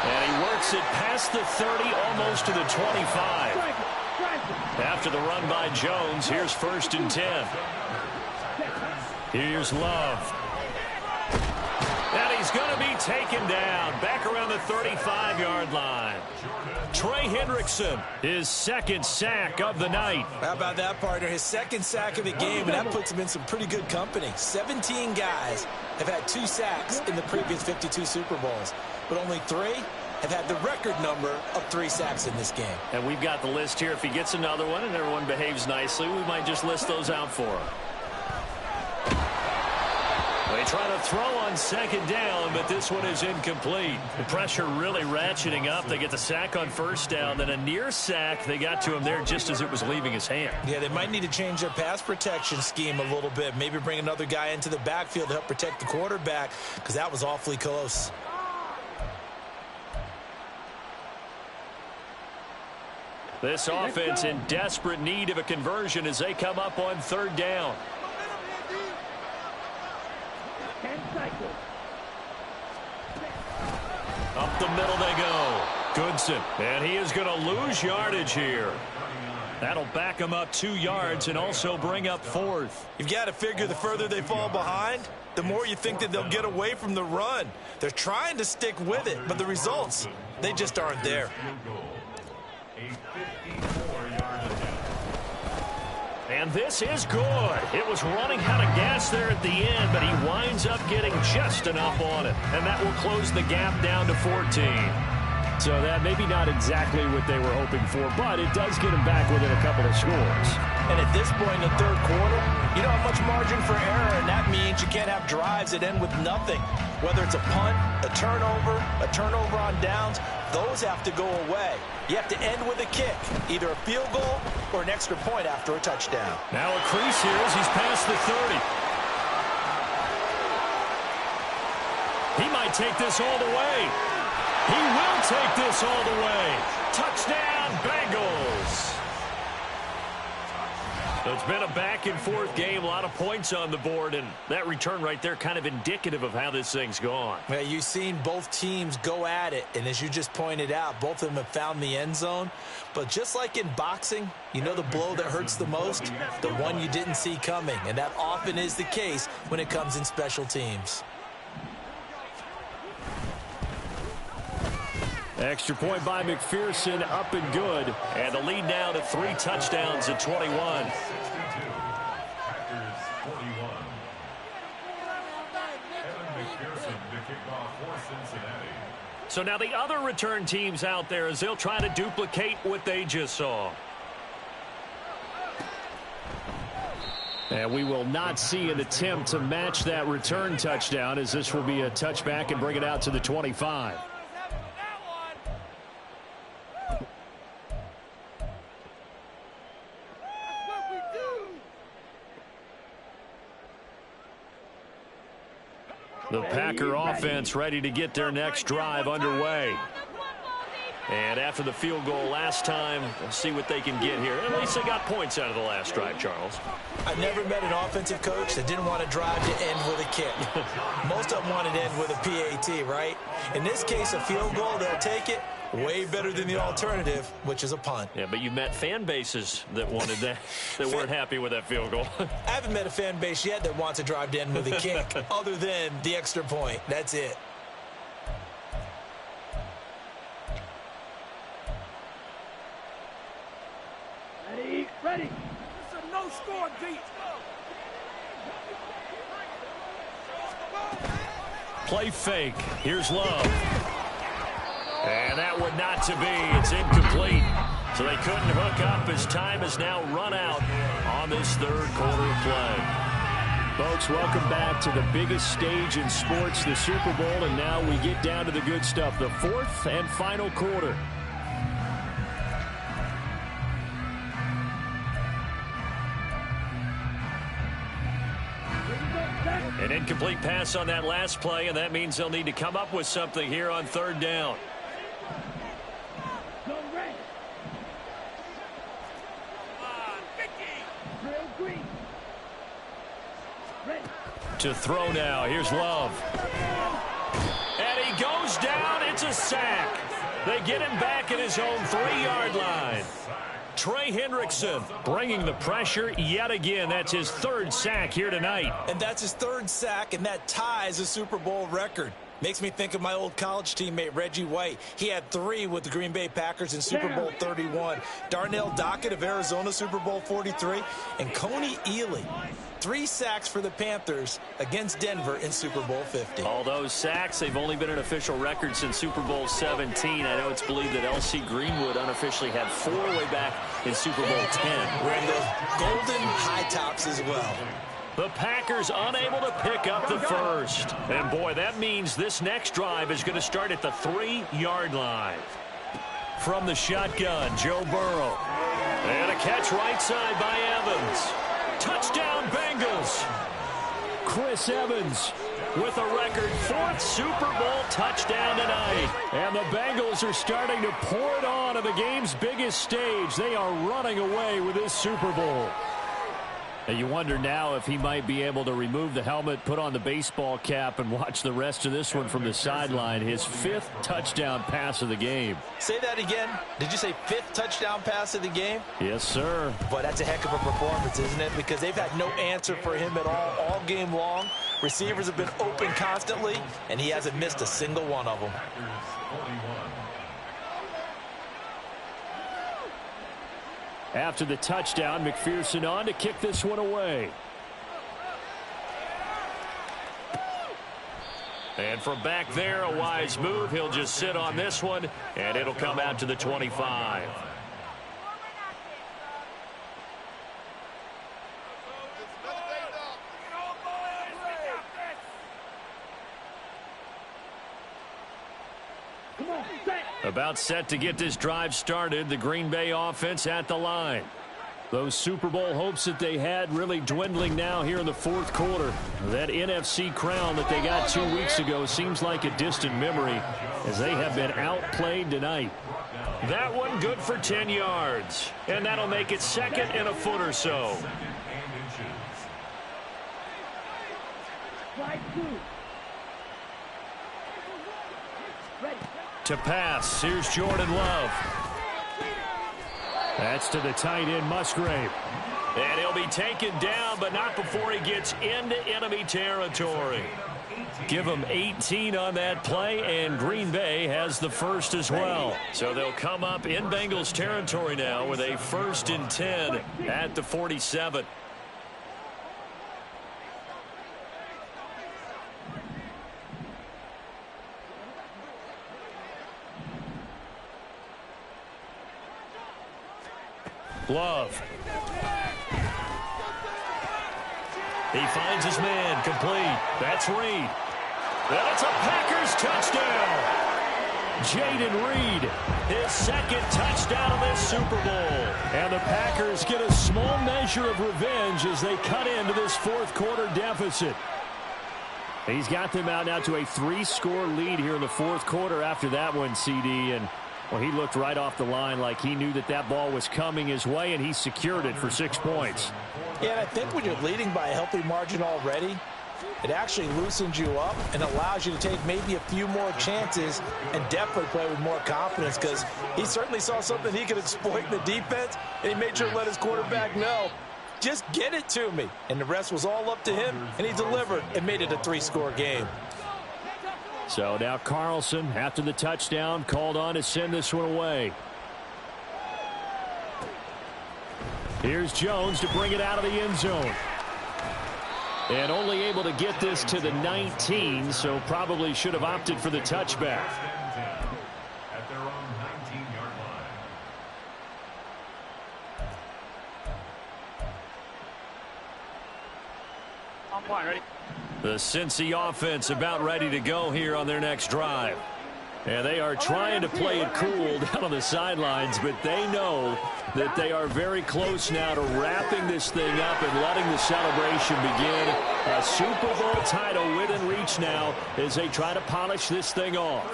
And he works it past the 30, almost to the 25. After the run by Jones, here's 1st and 10. Here's Love. And he's going to be taken down back around the 35-yard line. Trey Hendrickson, his 2nd sack of the night. How about that, partner? His 2nd sack of the game, and that puts him in some pretty good company. 17 guys have had 2 sacks in the previous 52 Super Bowls, but only 3 have had the record number of 3 sacks in this game. And we've got the list here. If he gets another one and everyone behaves nicely, we might just list those out for him. They try to throw on second down, but this one is incomplete. The pressure really ratcheting up. They get the sack on first down, then a near sack. They got to him there just as it was leaving his hand. Yeah, they might need to change their pass protection scheme a little bit. Maybe bring another guy into the backfield to help protect the quarterback, because that was awfully close. This offense in desperate need of a conversion as they come up on third down. Up the middle they go. Goodson. And he is going to lose yardage here. That'll back him up 2 yards and also bring up fourth. You've got to figure the further they fall behind, the more you think that they'll get away from the run. They're trying to stick with it, but the results, they just aren't there. And this is good. It was running out of gas there at the end, but he winds up getting just enough on it. And that will close the gap down to 14. So that maybe not exactly what they were hoping for, but it does get them back within a couple of scores. And at this point in the third quarter, you don't have much margin for error, and that means you can't have drives that end with nothing. Whether it's a punt, a turnover on downs, those have to go away. You have to end with a kick, either a field goal or an extra point after a touchdown. Now a crease here as he's past the 30. He might take this all the way. He will take this all the way. Touchdown, Bengals. So it's been a back-and-forth game, a lot of points on the board, and that return right there kind of indicative of how this thing's gone. Well, you've seen both teams go at it, and as you just pointed out, both of them have found the end zone. But just like in boxing, you know the blow that hurts the most? The one you didn't see coming, and that often is the case when it comes in special teams. Extra point by McPherson, up and good. And the lead now to 3 touchdowns at 21. Packers 41. Evan McPherson to kick off for Cincinnati. So now the other return teams out there as they'll try to duplicate what they just saw. And we will not see an attempt to match that return touchdown, as this will be a touchback and bring it out to the 25. The Packer offense ready to get their next drive underway. And after the field goal last time, we'll see what they can get here. At least they got points out of the last drive, Charles. I've never met an offensive coach that didn't want to drive to end with a kick. Most of them wanted to end with a PAT, right? In this case, a field goal, they'll take it. Way better than the alternative, which is a punt. Yeah, but you met fan bases that wanted that, that weren't happy with that field goal. I haven't met a fan base yet that wants to drive to end with a kick, other than the extra point. That's it. Ready. It's a no-score beat. Play fake. Here's Love. And that one not to be. It's incomplete. So they couldn't hook up as time has now run out on this third quarter of play. Folks, welcome back to the biggest stage in sports, the Super Bowl, and now we get down to the good stuff, the fourth and final quarter. An incomplete pass on that last play, and that means they'll need to come up with something here on third down. To throw now. Here's Love. And he goes down. It's a sack. They get him back at his own 3-yard line. Trey Hendrickson bringing the pressure yet again. That's his 3rd sack here tonight. And that's his 3rd sack, and that ties a Super Bowl record. Makes me think of my old college teammate, Reggie White. He had 3 with the Green Bay Packers in Super Bowl 31. Darnell Dockett of Arizona, Super Bowl 43. And Coney Ely, 3 sacks for the Panthers against Denver in Super Bowl 50. All those sacks, they've only been an official record since Super Bowl 17. I know it's believed that L.C. Greenwood unofficially had 4 way back in Super Bowl 10. Wearing those golden high tops as well. The Packers unable to pick up the first. And, boy, that means this next drive is going to start at the 3-yard line. From the shotgun, Joe Burrow. And a catch right side by Evans. Touchdown, Bengals. Chris Evans with a record 4th Super Bowl touchdown tonight. And the Bengals are starting to pour it on the game's biggest stage. They are running away with this Super Bowl. And you wonder now if he might be able to remove the helmet, put on the baseball cap, and watch the rest of this one from the sideline. His 5th touchdown pass of the game. Say that again. Did you say 5th touchdown pass of the game? Yes, sir. But that's a heck of a performance, isn't it? Because they've had no answer for him at all game long. Receivers have been open constantly, and he hasn't missed a single one of them. After the touchdown, McPherson on to kick this one away. And from back there, a wise move. He'll just sit on this one, and it'll come out to the 25. About set to get this drive started. The Green Bay offense at the line. Those Super Bowl hopes that they had really dwindling now here in the 4th quarter. That NFC crown that they got 2 weeks ago seems like a distant memory as they have been outplayed tonight. That one good for 10 yards. And that'll make it 2nd and a foot or so. To pass, here's Jordan Love. That's to the tight end, Musgrave. And he'll be taken down, but not before he gets into enemy territory. Give him 18 on that play, and Green Bay has the first as well. So they'll come up in Bengals territory now with a 1st and 10 at the 47. Love. He finds his man, complete. That's Reed. And it's a Packers touchdown. Jaden Reed, his 2nd touchdown of this Super Bowl. And the Packers get a small measure of revenge as they cut into this 4th quarter deficit. He's got them out now to a 3-score lead here in the 4th quarter after that one, CD. And well, he looked right off the line like he knew that that ball was coming his way, and he secured it for 6 points. Yeah, and I think when you're leading by a healthy margin already, it actually loosens you up and allows you to take maybe a few more chances and definitely play with more confidence because he certainly saw something he could exploit in the defense, and he made sure to let his quarterback know, just get it to me. And the rest was all up to him, and he delivered and made it a 3-score game. So now Carlson, after the touchdown, called on to send this one away. Here's Jones to bring it out of the end zone. And only able to get this to the 19, so probably should have opted for the touchback. At their own 19-yard line. On point, ready? The Cincy offense about ready to go here on their next drive. And they are trying to play it cool down on the sidelines, but they know that they are very close now to wrapping this thing up and letting the celebration begin. A Super Bowl title within reach now as they try to polish this thing off.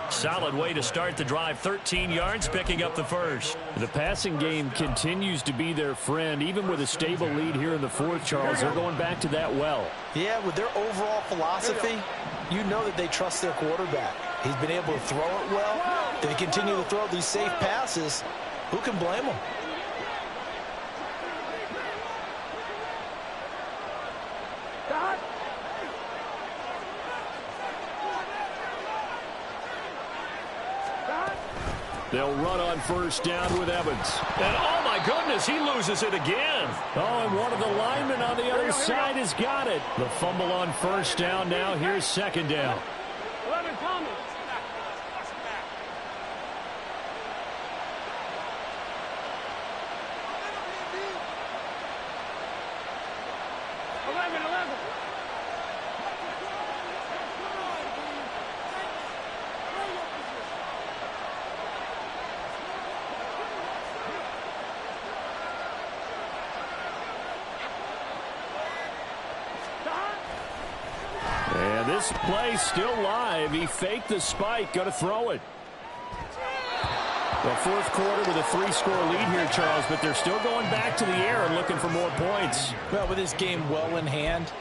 Solid way to start the drive. 13 yards, picking up the first. The passing game continues to be their friend. Even with a stable lead here in the 4th, Charles, they're going back to that well. Yeah, with their overall philosophy, you know that they trust their quarterback. He's been able to throw it well. If they continue to throw these safe passes, who can blame them? They'll run on 1st down with Evans. And, oh, my goodness, he loses it again. Oh, and one of the linemen on the other side has got it. The fumble on 1st down now. Here's 2nd down. 11 Thomas. 11. And this play still live. He faked the spike. Going to throw it. The fourth quarter with a 3-score lead here, Charles, but they're still going back to the air and looking for more points. Well, with this game well in hand,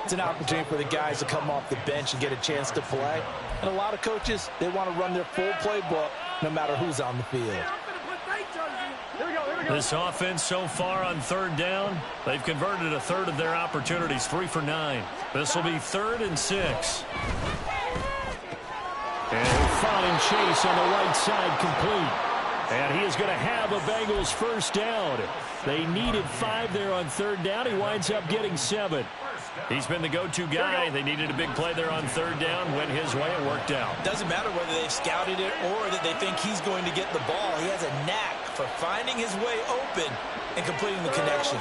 it's an opportunity for the guys to come off the bench and get a chance to play. And a lot of coaches, they want to run their full playbook no matter who's on the field. This offense so far on third down, they've converted a third of their opportunities, 3 for 9. This will be 3rd and 6. And he'll find Chase on the right side, complete. And he is going to have a Bengals first down. They needed 5 there on third down. He winds up getting 7. He's been the go-to guy. They needed a big play there on third down. Went his way. It worked out. Doesn't matter whether they've scouted it or that they think he's going to get the ball. He has a knack for finding his way open and completing the connection.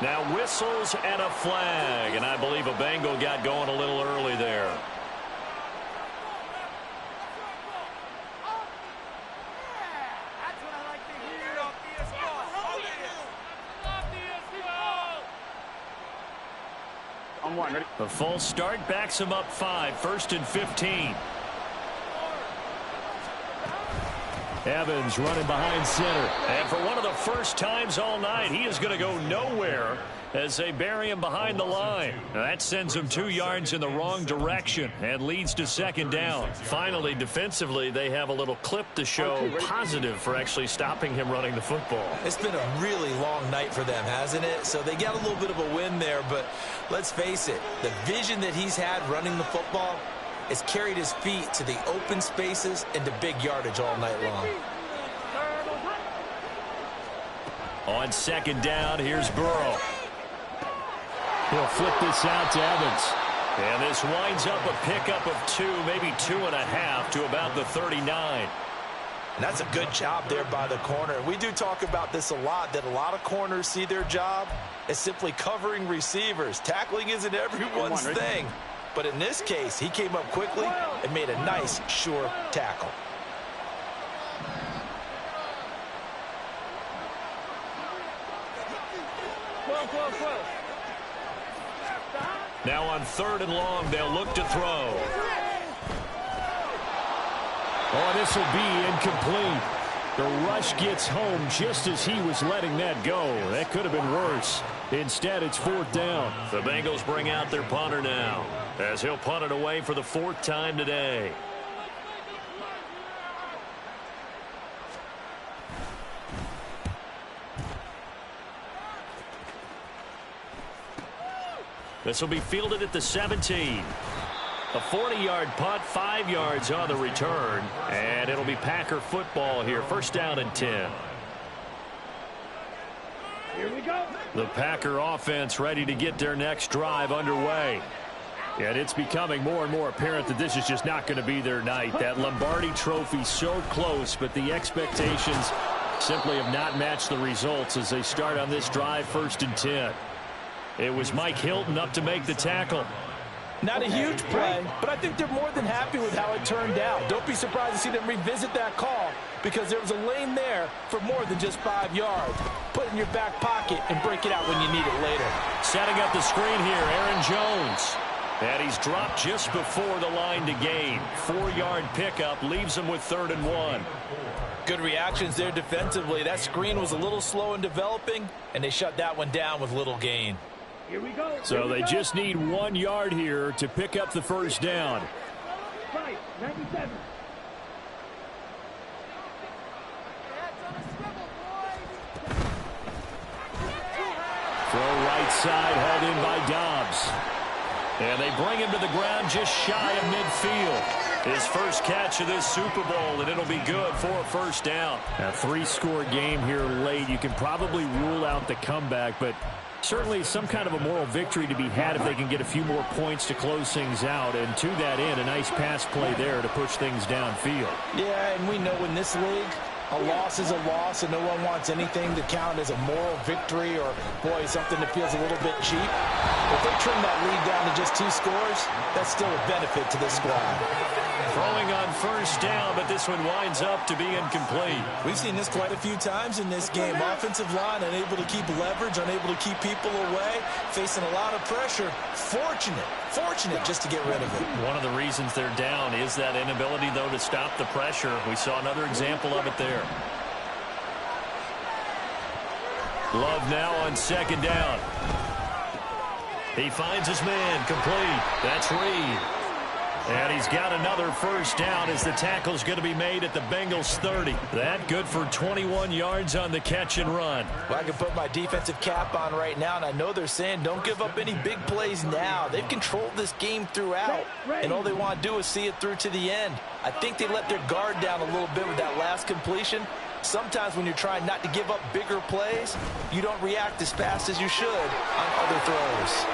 Now whistles and a flag. And I believe a Bengal got going a little early there. On one, ready? The false start backs him up 5. 1st and 15. Evans running behind center. And for one of the first times all night, he is going to go nowhere as they bury him behind the line. Now that sends him 2 yards in the wrong direction and leads to 2nd down. Finally, defensively, they have a little clip to show positive for actually stopping him running the football. It's been a really long night for them, hasn't it? So they got a little bit of a win there, but let's face it, the vision that he's had running the football has carried his feet to the open spaces and to big yardage all night long. On 2nd down, here's Burrow. He'll flip this out to Evans. And this winds up a pickup of 2, maybe 2.5 to about the 39. And that's a good job there by the corner. We do talk about this a lot, that a lot of corners see their job as simply covering receivers. Tackling isn't everyone's thing. But in this case, he came up quickly and made a nice, sure tackle. Now on 3rd and long, they'll look to throw. Oh, this will be incomplete. The rush gets home just as he was letting that go. That could have been worse. Instead, it's 4th down. The Bengals bring out their punter now, as he'll punt it away for the 4th time today. This will be fielded at the 17. A 40-yard punt, 5 yards on the return, and it'll be Packer football here. 1st down and 10. Here we go. The Packer offense ready to get their next drive underway. And it's becoming more and more apparent that this is just not going to be their night. That Lombardi trophy so close, but the expectations simply have not matched the results as they start on this drive. 1st and 10. It was Mike Hilton up to make the tackle. Not a huge play, but I think they're more than happy with how it turned out. Don't be surprised to see them revisit that call because there was a lane there for more than just 5 yards. Put it in your back pocket and break it out when you need it later. Setting up the screen here, Aaron Jones. And he's dropped just before the line to gain. 4-yard pickup leaves him with 3rd and 1. Good reactions there defensively. That screen was a little slow in developing, and they shut that one down with little gain. Here we go. So they just need 1 yard here to pick up the 1st down. Right, 97. Throw right side, held in by Dobbs. And they bring him to the ground just shy of midfield. His first catch of this Super Bowl, and it'll be good for a 1st down. A 3-score game here late. You can probably rule out the comeback, but Certainly some kind of a moral victory to be had if they can get a few more points to close things out. And to that end, a nice pass play there to push things downfield. Yeah, and we know in this league, a loss is a loss, and no one wants anything to count as a moral victory or, boy, something that feels a little bit cheap. If they trim that lead down to just 2 scores, that's still a benefit to this squad. Throwing on first down, but this one winds up to be incomplete. We've seen this quite a few times in this game. Offensive line unable to keep leverage, unable to keep people away, facing a lot of pressure. Fortunate just to get rid of it. One of the reasons they're down is that inability, though, to stop the pressure. We saw another example of it there. Love now on second down. He finds his man, complete. That's Reed. And he's got another first down as the tackle's going to be made at the Bengals 30. That good for 21 yards on the catch and run. Well, I can put my defensive cap on right now, and I know they're saying don't give up any big plays now. They've controlled this game throughout, and all they want to do is see it through to the end. I think they let their guard down a little bit with that last completion. Sometimes when you're trying not to give up bigger plays, you don't react as fast as you should on other throws.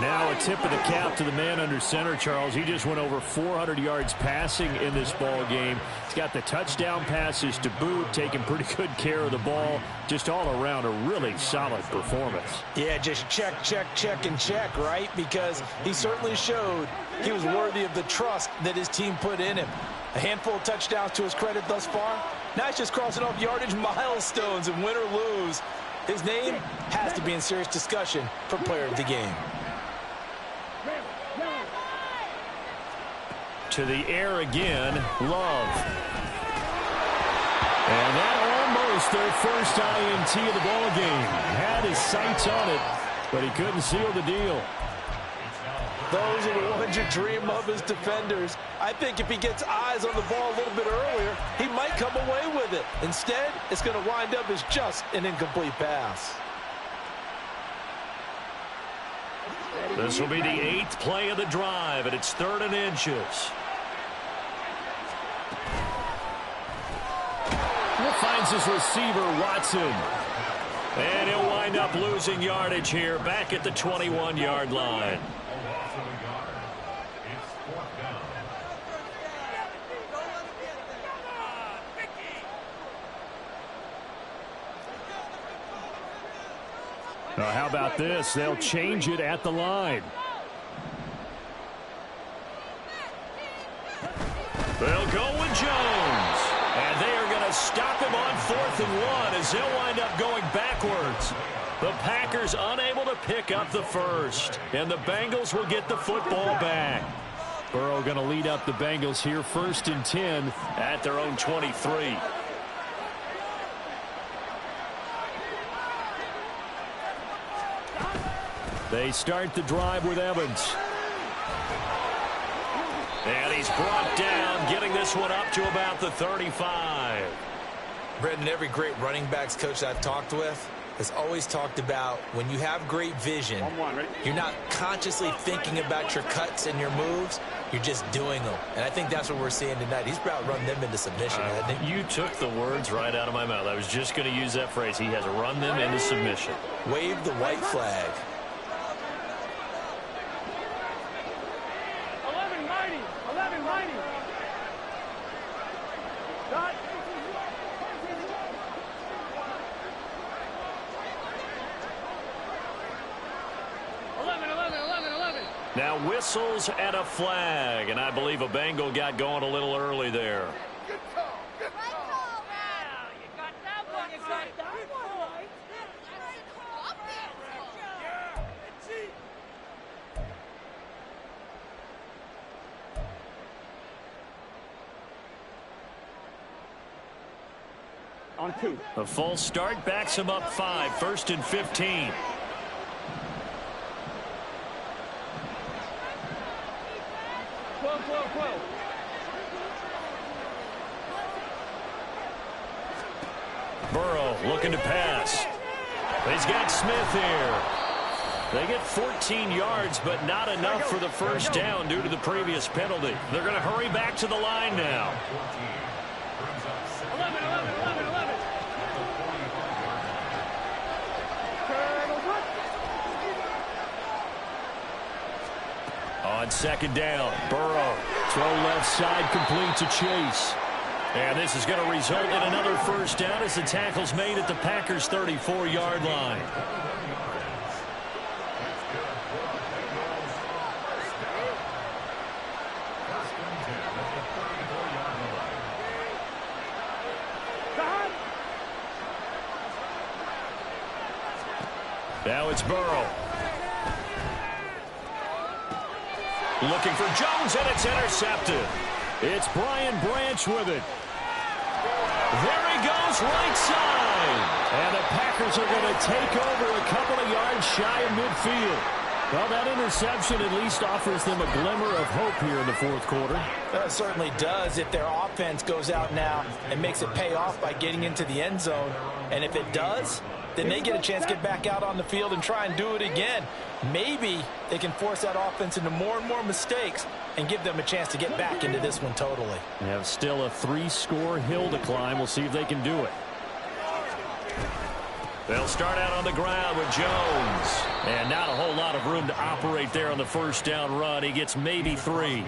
Now a tip of the cap to the man under center, Charles. He just went over 400 yards passing in this ball game. He's got the touchdown passes to boot, taking pretty good care of the ball. Just all around a really solid performance. Yeah, just check, and check, right? Because he certainly showed he was worthy of the trust that his team put in him. A handful of touchdowns to his credit thus far. Now he's just crossing off yardage milestones, and win or lose, his name has to be in serious discussion for player of the game. To the air again, Love. And that almost their first INT of the ball game. Had his sights on it, but he couldn't seal the deal. Those are the ones you dream of as defenders. I think if he gets eyes on the ball a little bit earlier, he might come away with it. Instead, it's going to wind up as just an incomplete pass. This will be the 8th play of the drive, and it's 3rd and inches. Finds his receiver, Watson. And he'll wind up losing yardage here back at the 21-yard line. Now, how about this? They'll change it at the line. They'll go with Jones. And they are going to stop him on 4th and 1 as they'll wind up going backwards. The Packers unable to pick up the first. And the Bengals will get the football back. Burrow going to lead up the Bengals here 1st and 10 at their own 23. They start the drive with Evans. And he's brought down, getting this one up to about the 35. Brendan, every great running backs coach I've talked with has always talked about when you have great vision, you're not consciously thinking about your cuts and your moves. You're just doing them. And I think that's what we're seeing tonight. He's about run them into submission, hasn't he? You took the words right out of my mouth. I was just going to use that phrase. He has run them into submission. Wave the white flag. 11-90. Dot. Now whistles and a flag, and I believe a Bengal got going a little early there. Good call. Good call. Wow, you got that one. You got that one right. On 2. A false start backs him up 5, 1st and 15. Burrow looking to pass. He's got Smith here. They get 14 yards, but not enough for the first down due to the previous penalty. They're going to hurry back to the line now. On second down, Burrow. Throw left side, completes a Chase. And this is going to result in another first down as the tackle's made at the Packers' 34-yard line. Now it's Burrow. Looking for Jones, and it's intercepted. It's Brian Branch with it. There he goes, right side. And the Packers are going to take over a couple of yards shy of midfield. Well, that interception at least offers them a glimmer of hope here in the fourth quarter. It certainly does if their offense goes out now and makes it pay off by getting into the end zone. And if it does, then they get a chance to get back out on the field and try and do it again. Maybe they can force that offense into more and more mistakes and give them a chance to get back into this one totally. They have still a 3-score hill to climb. We'll see if they can do it. They'll start out on the ground with Jones. And not a whole lot of room to operate there on the first down run. He gets maybe 3.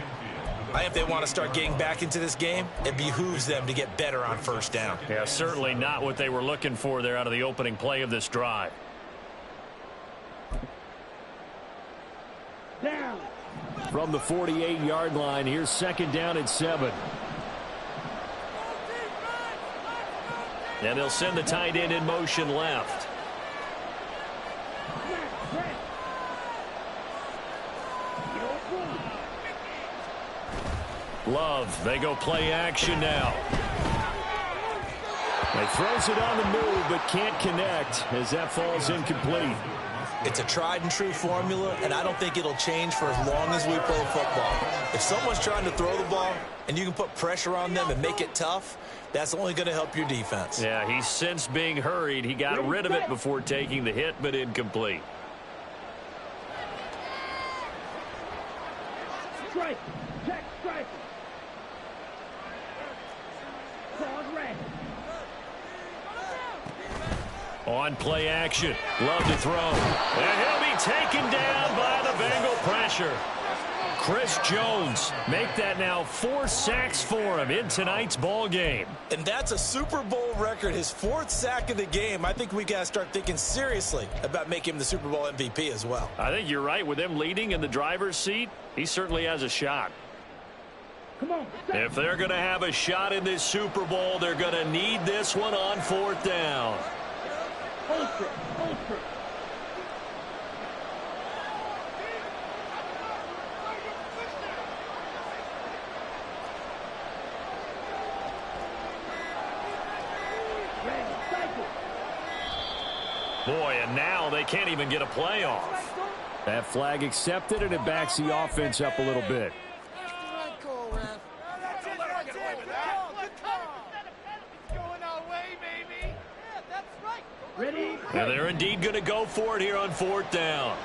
I think if they want to start getting back into this game, it behooves them to get better on first down. Yeah, certainly not what they were looking for there out of the opening play of this drive. Down. From the 48-yard line, here's second down and 7. And they'll send the tight end in motion left. Love, they go play action now. He throws it on the move, but can't connect as that falls incomplete. It's a tried and true formula, and I don't think it'll change for as long as we play football. If someone's trying to throw the ball and you can put pressure on them and make it tough, that's only going to help your defense. Yeah, he's since being hurried. He got rid of it before taking the hit, but incomplete. Strike. Check strike. Cross red. On play action. Love to throw. And he'll be taken down by the Bengal pressure. Chris Jones make that now 4 sacks for him in tonight's ball game. And that's a Super Bowl record, his 4th sack of the game. I think we got to start thinking seriously about making him the Super Bowl MVP as well. I think you're right. With him leading in the driver's seat, he certainly has a shot. Come on. If they're going to have a shot in this Super Bowl, they're going to need this one on 4th down. Ultra. Boy, and now they can't even get a play off. That flag accepted, and it backs the offense up a little bit. And they're indeed going to go for it here on 4th down.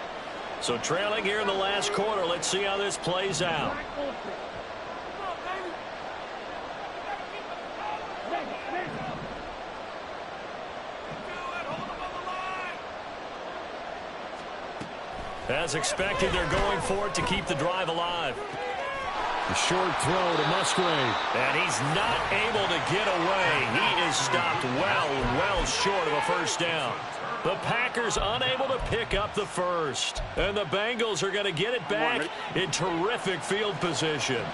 So trailing here in the last quarter. Let's see how this plays out. As expected, they're going for it to keep the drive alive. A short throw to Musgrave. And he's not able to get away. He is stopped well short of a first down. The Packers unable to pick up the first. And the Bengals are going to get it back in terrific field position.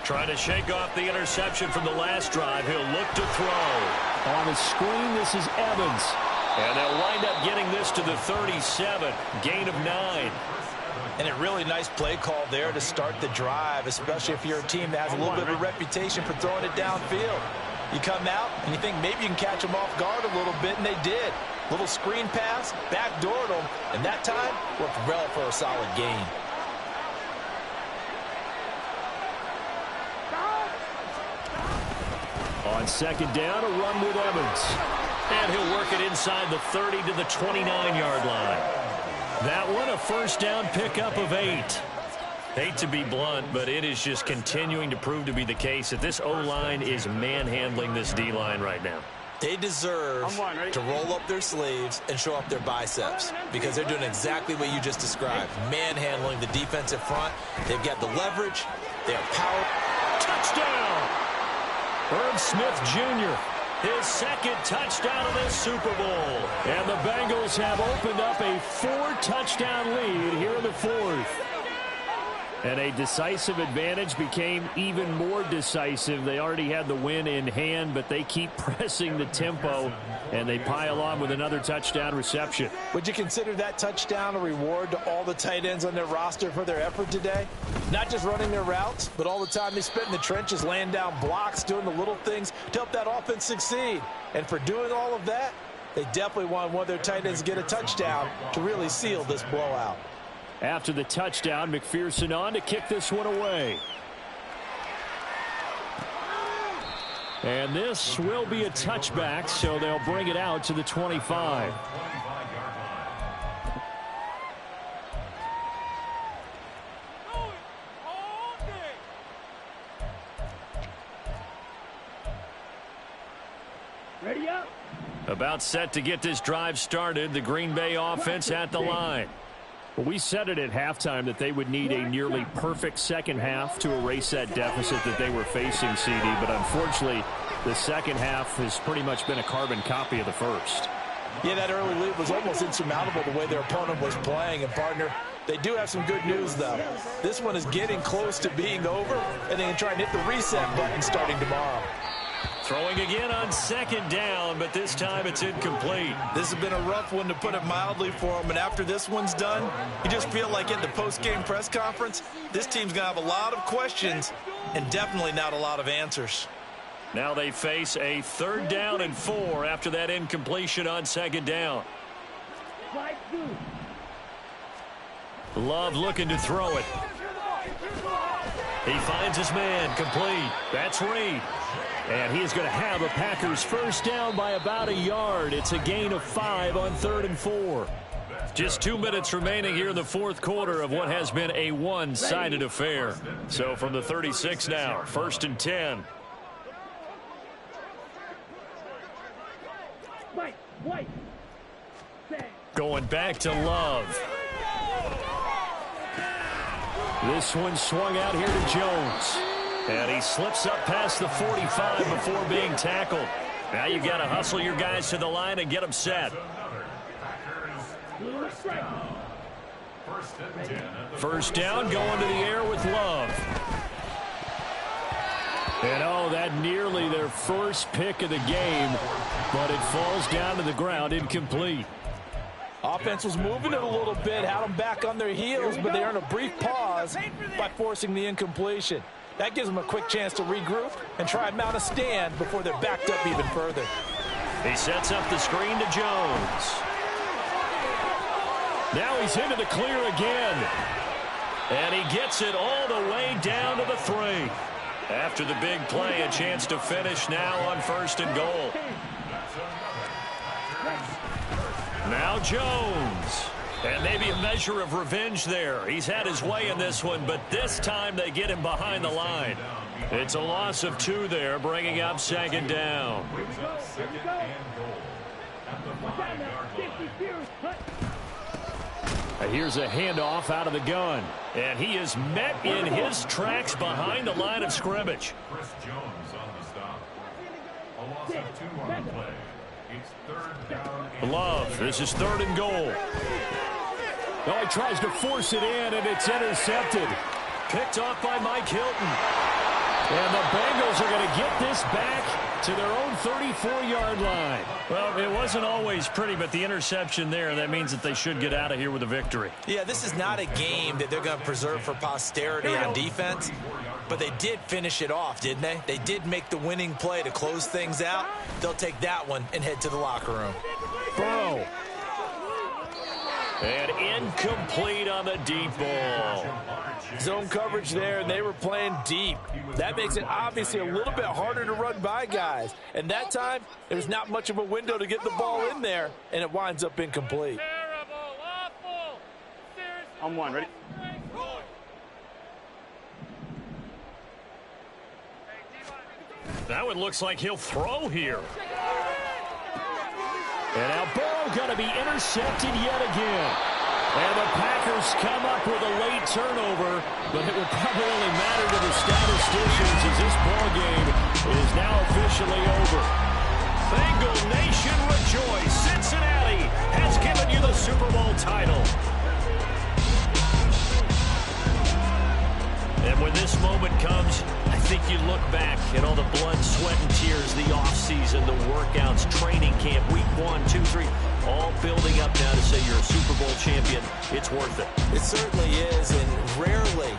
Trying to shake off the interception from the last drive. He'll look to throw. On the screen, this is Evans. And they'll wind up getting this to the 37. Gain of 9. And a really nice play call there to start the drive, especially if you're a team that has a little bit of a reputation for throwing it downfield. You come out and you think maybe you can catch them off guard a little bit, and they did. Little screen pass, backdoored them, and that time worked well for a solid gain. On second down, a run with Evans. And he'll work it inside the 30 to the 29-yard line. That one, a first down pickup of 8. Hate to be blunt, but it is just continuing to prove to be the case that this O-line is manhandling this D-line right now. They deserve to roll up their sleeves and show up their biceps because they're doing exactly what you just described. Manhandling the defensive front. They've got the leverage. They have power. Touchdown! Herb Smith Jr., his second touchdown of this Super Bowl. And the Bengals have opened up a 4-touchdown lead here in the fourth. And a decisive advantage became even more decisive. They already had the win in hand, but they keep pressing the tempo, and they pile on with another touchdown reception. Would you consider that touchdown a reward to all the tight ends on their roster for their effort today? Not just running their routes, but all the time they spent in the trenches, laying down blocks, doing the little things to help that offense succeed. And for doing all of that, they definitely want one of their tight ends to get a touchdown to really seal this blowout. After the touchdown, McPherson on to kick this one away. And this will be a touchback, so they'll bring it out to the 25. Ready up. About set to get this drive started. The Green Bay offense at the line. Well, we said it at halftime that they would need a nearly perfect second half to erase that deficit that they were facing, CD. But unfortunately, the second half has pretty much been a carbon copy of the first. Yeah, that early lead was almost insurmountable the way their opponent was playing. And, partner, they do have some good news, though. This one is getting close to being over, and they can try and hit the reset button starting tomorrow. Throwing again on second down, but this time it's incomplete. This has been a rough one, to put it mildly, for them. And after this one's done, you just feel like at the post-game press conference, this team's going to have a lot of questions and definitely not a lot of answers. Now they face a 3rd down and 4 after that incompletion on second down. Love looking to throw it. He finds his man, complete. That's Reed. And he is going to have a Packers first down by about a yard. It's a gain of 5 on 3rd and 4. Just 2 minutes remaining here in the fourth quarter of what has been a one-sided affair. So from the 36 now, 1st and 10. Going back to Love. This one swung out here to Jones. And he slips up past the 45 before being tackled. Now you've got to hustle your guys to the line and get them set. First down, going to the air with Love. And oh, that nearly their first pick of the game, but it falls down to the ground, incomplete. Offense was moving it a little bit, had them back on their heels, but they earned a brief pause by forcing the incompletion. That gives them a quick chance to regroup and try and mount a stand before they're backed up even further. He sets up the screen to Jones. Now he's into the clear again. And he gets it all the way down to the 3. After the big play, a chance to finish now on 1st and goal. Now Jones. And maybe a measure of revenge there. He's had his way in this one, but this time they get him behind the line. It's a loss of 2 there, bringing up 2nd down. Here's a handoff out of the gun. And he is met in his tracks behind the line of scrimmage. Chris Jones on the stop. A loss of 2 on the play. It's 3rd down and Love, this is 3rd and goal. Oh, he tries to force it in, and it's intercepted. Picked off by Mike Hilton. And the Bengals are going to get this back to their own 34-yard line. Well, it wasn't always pretty, but the interception there, that means that they should get out of here with a victory. Yeah, this is not a game that they're going to preserve for posterity on defense, but they did finish it off, didn't they? They did make the winning play to close things out. They'll take that one and head to the locker room. Burrow. And incomplete on the deep ball. Zone coverage there, and they were playing deep. That makes it obviously a little bit harder to run by guys. And that time, there's not much of a window to get the ball in there, and it winds up incomplete. On 1, ready? That one looks like he'll throw here. And now Burrow going to be intercepted yet again. And the Packers come up with a late turnover, but it would probably only matter to the statisticians as this ball game is now officially over. Bengal Nation rejoice. Cincinnati has given you the Super Bowl title. And when this moment comes, I think you look back at all the blood, sweat, and tears, the offseason, the workouts, training camp, week 1, 2, 3, all building up now to say you're a Super Bowl champion. It's worth it. It certainly is, and rarely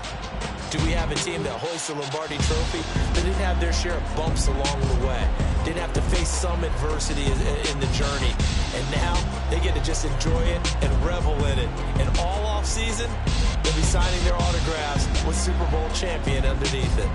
do we have a team that hoists a Lombardi trophy that didn't have their share of bumps along the way, didn't have to face some adversity in the journey. And now they get to just enjoy it and revel in it. And all offseason, they'll be signing their autographs with Super Bowl champion underneath it.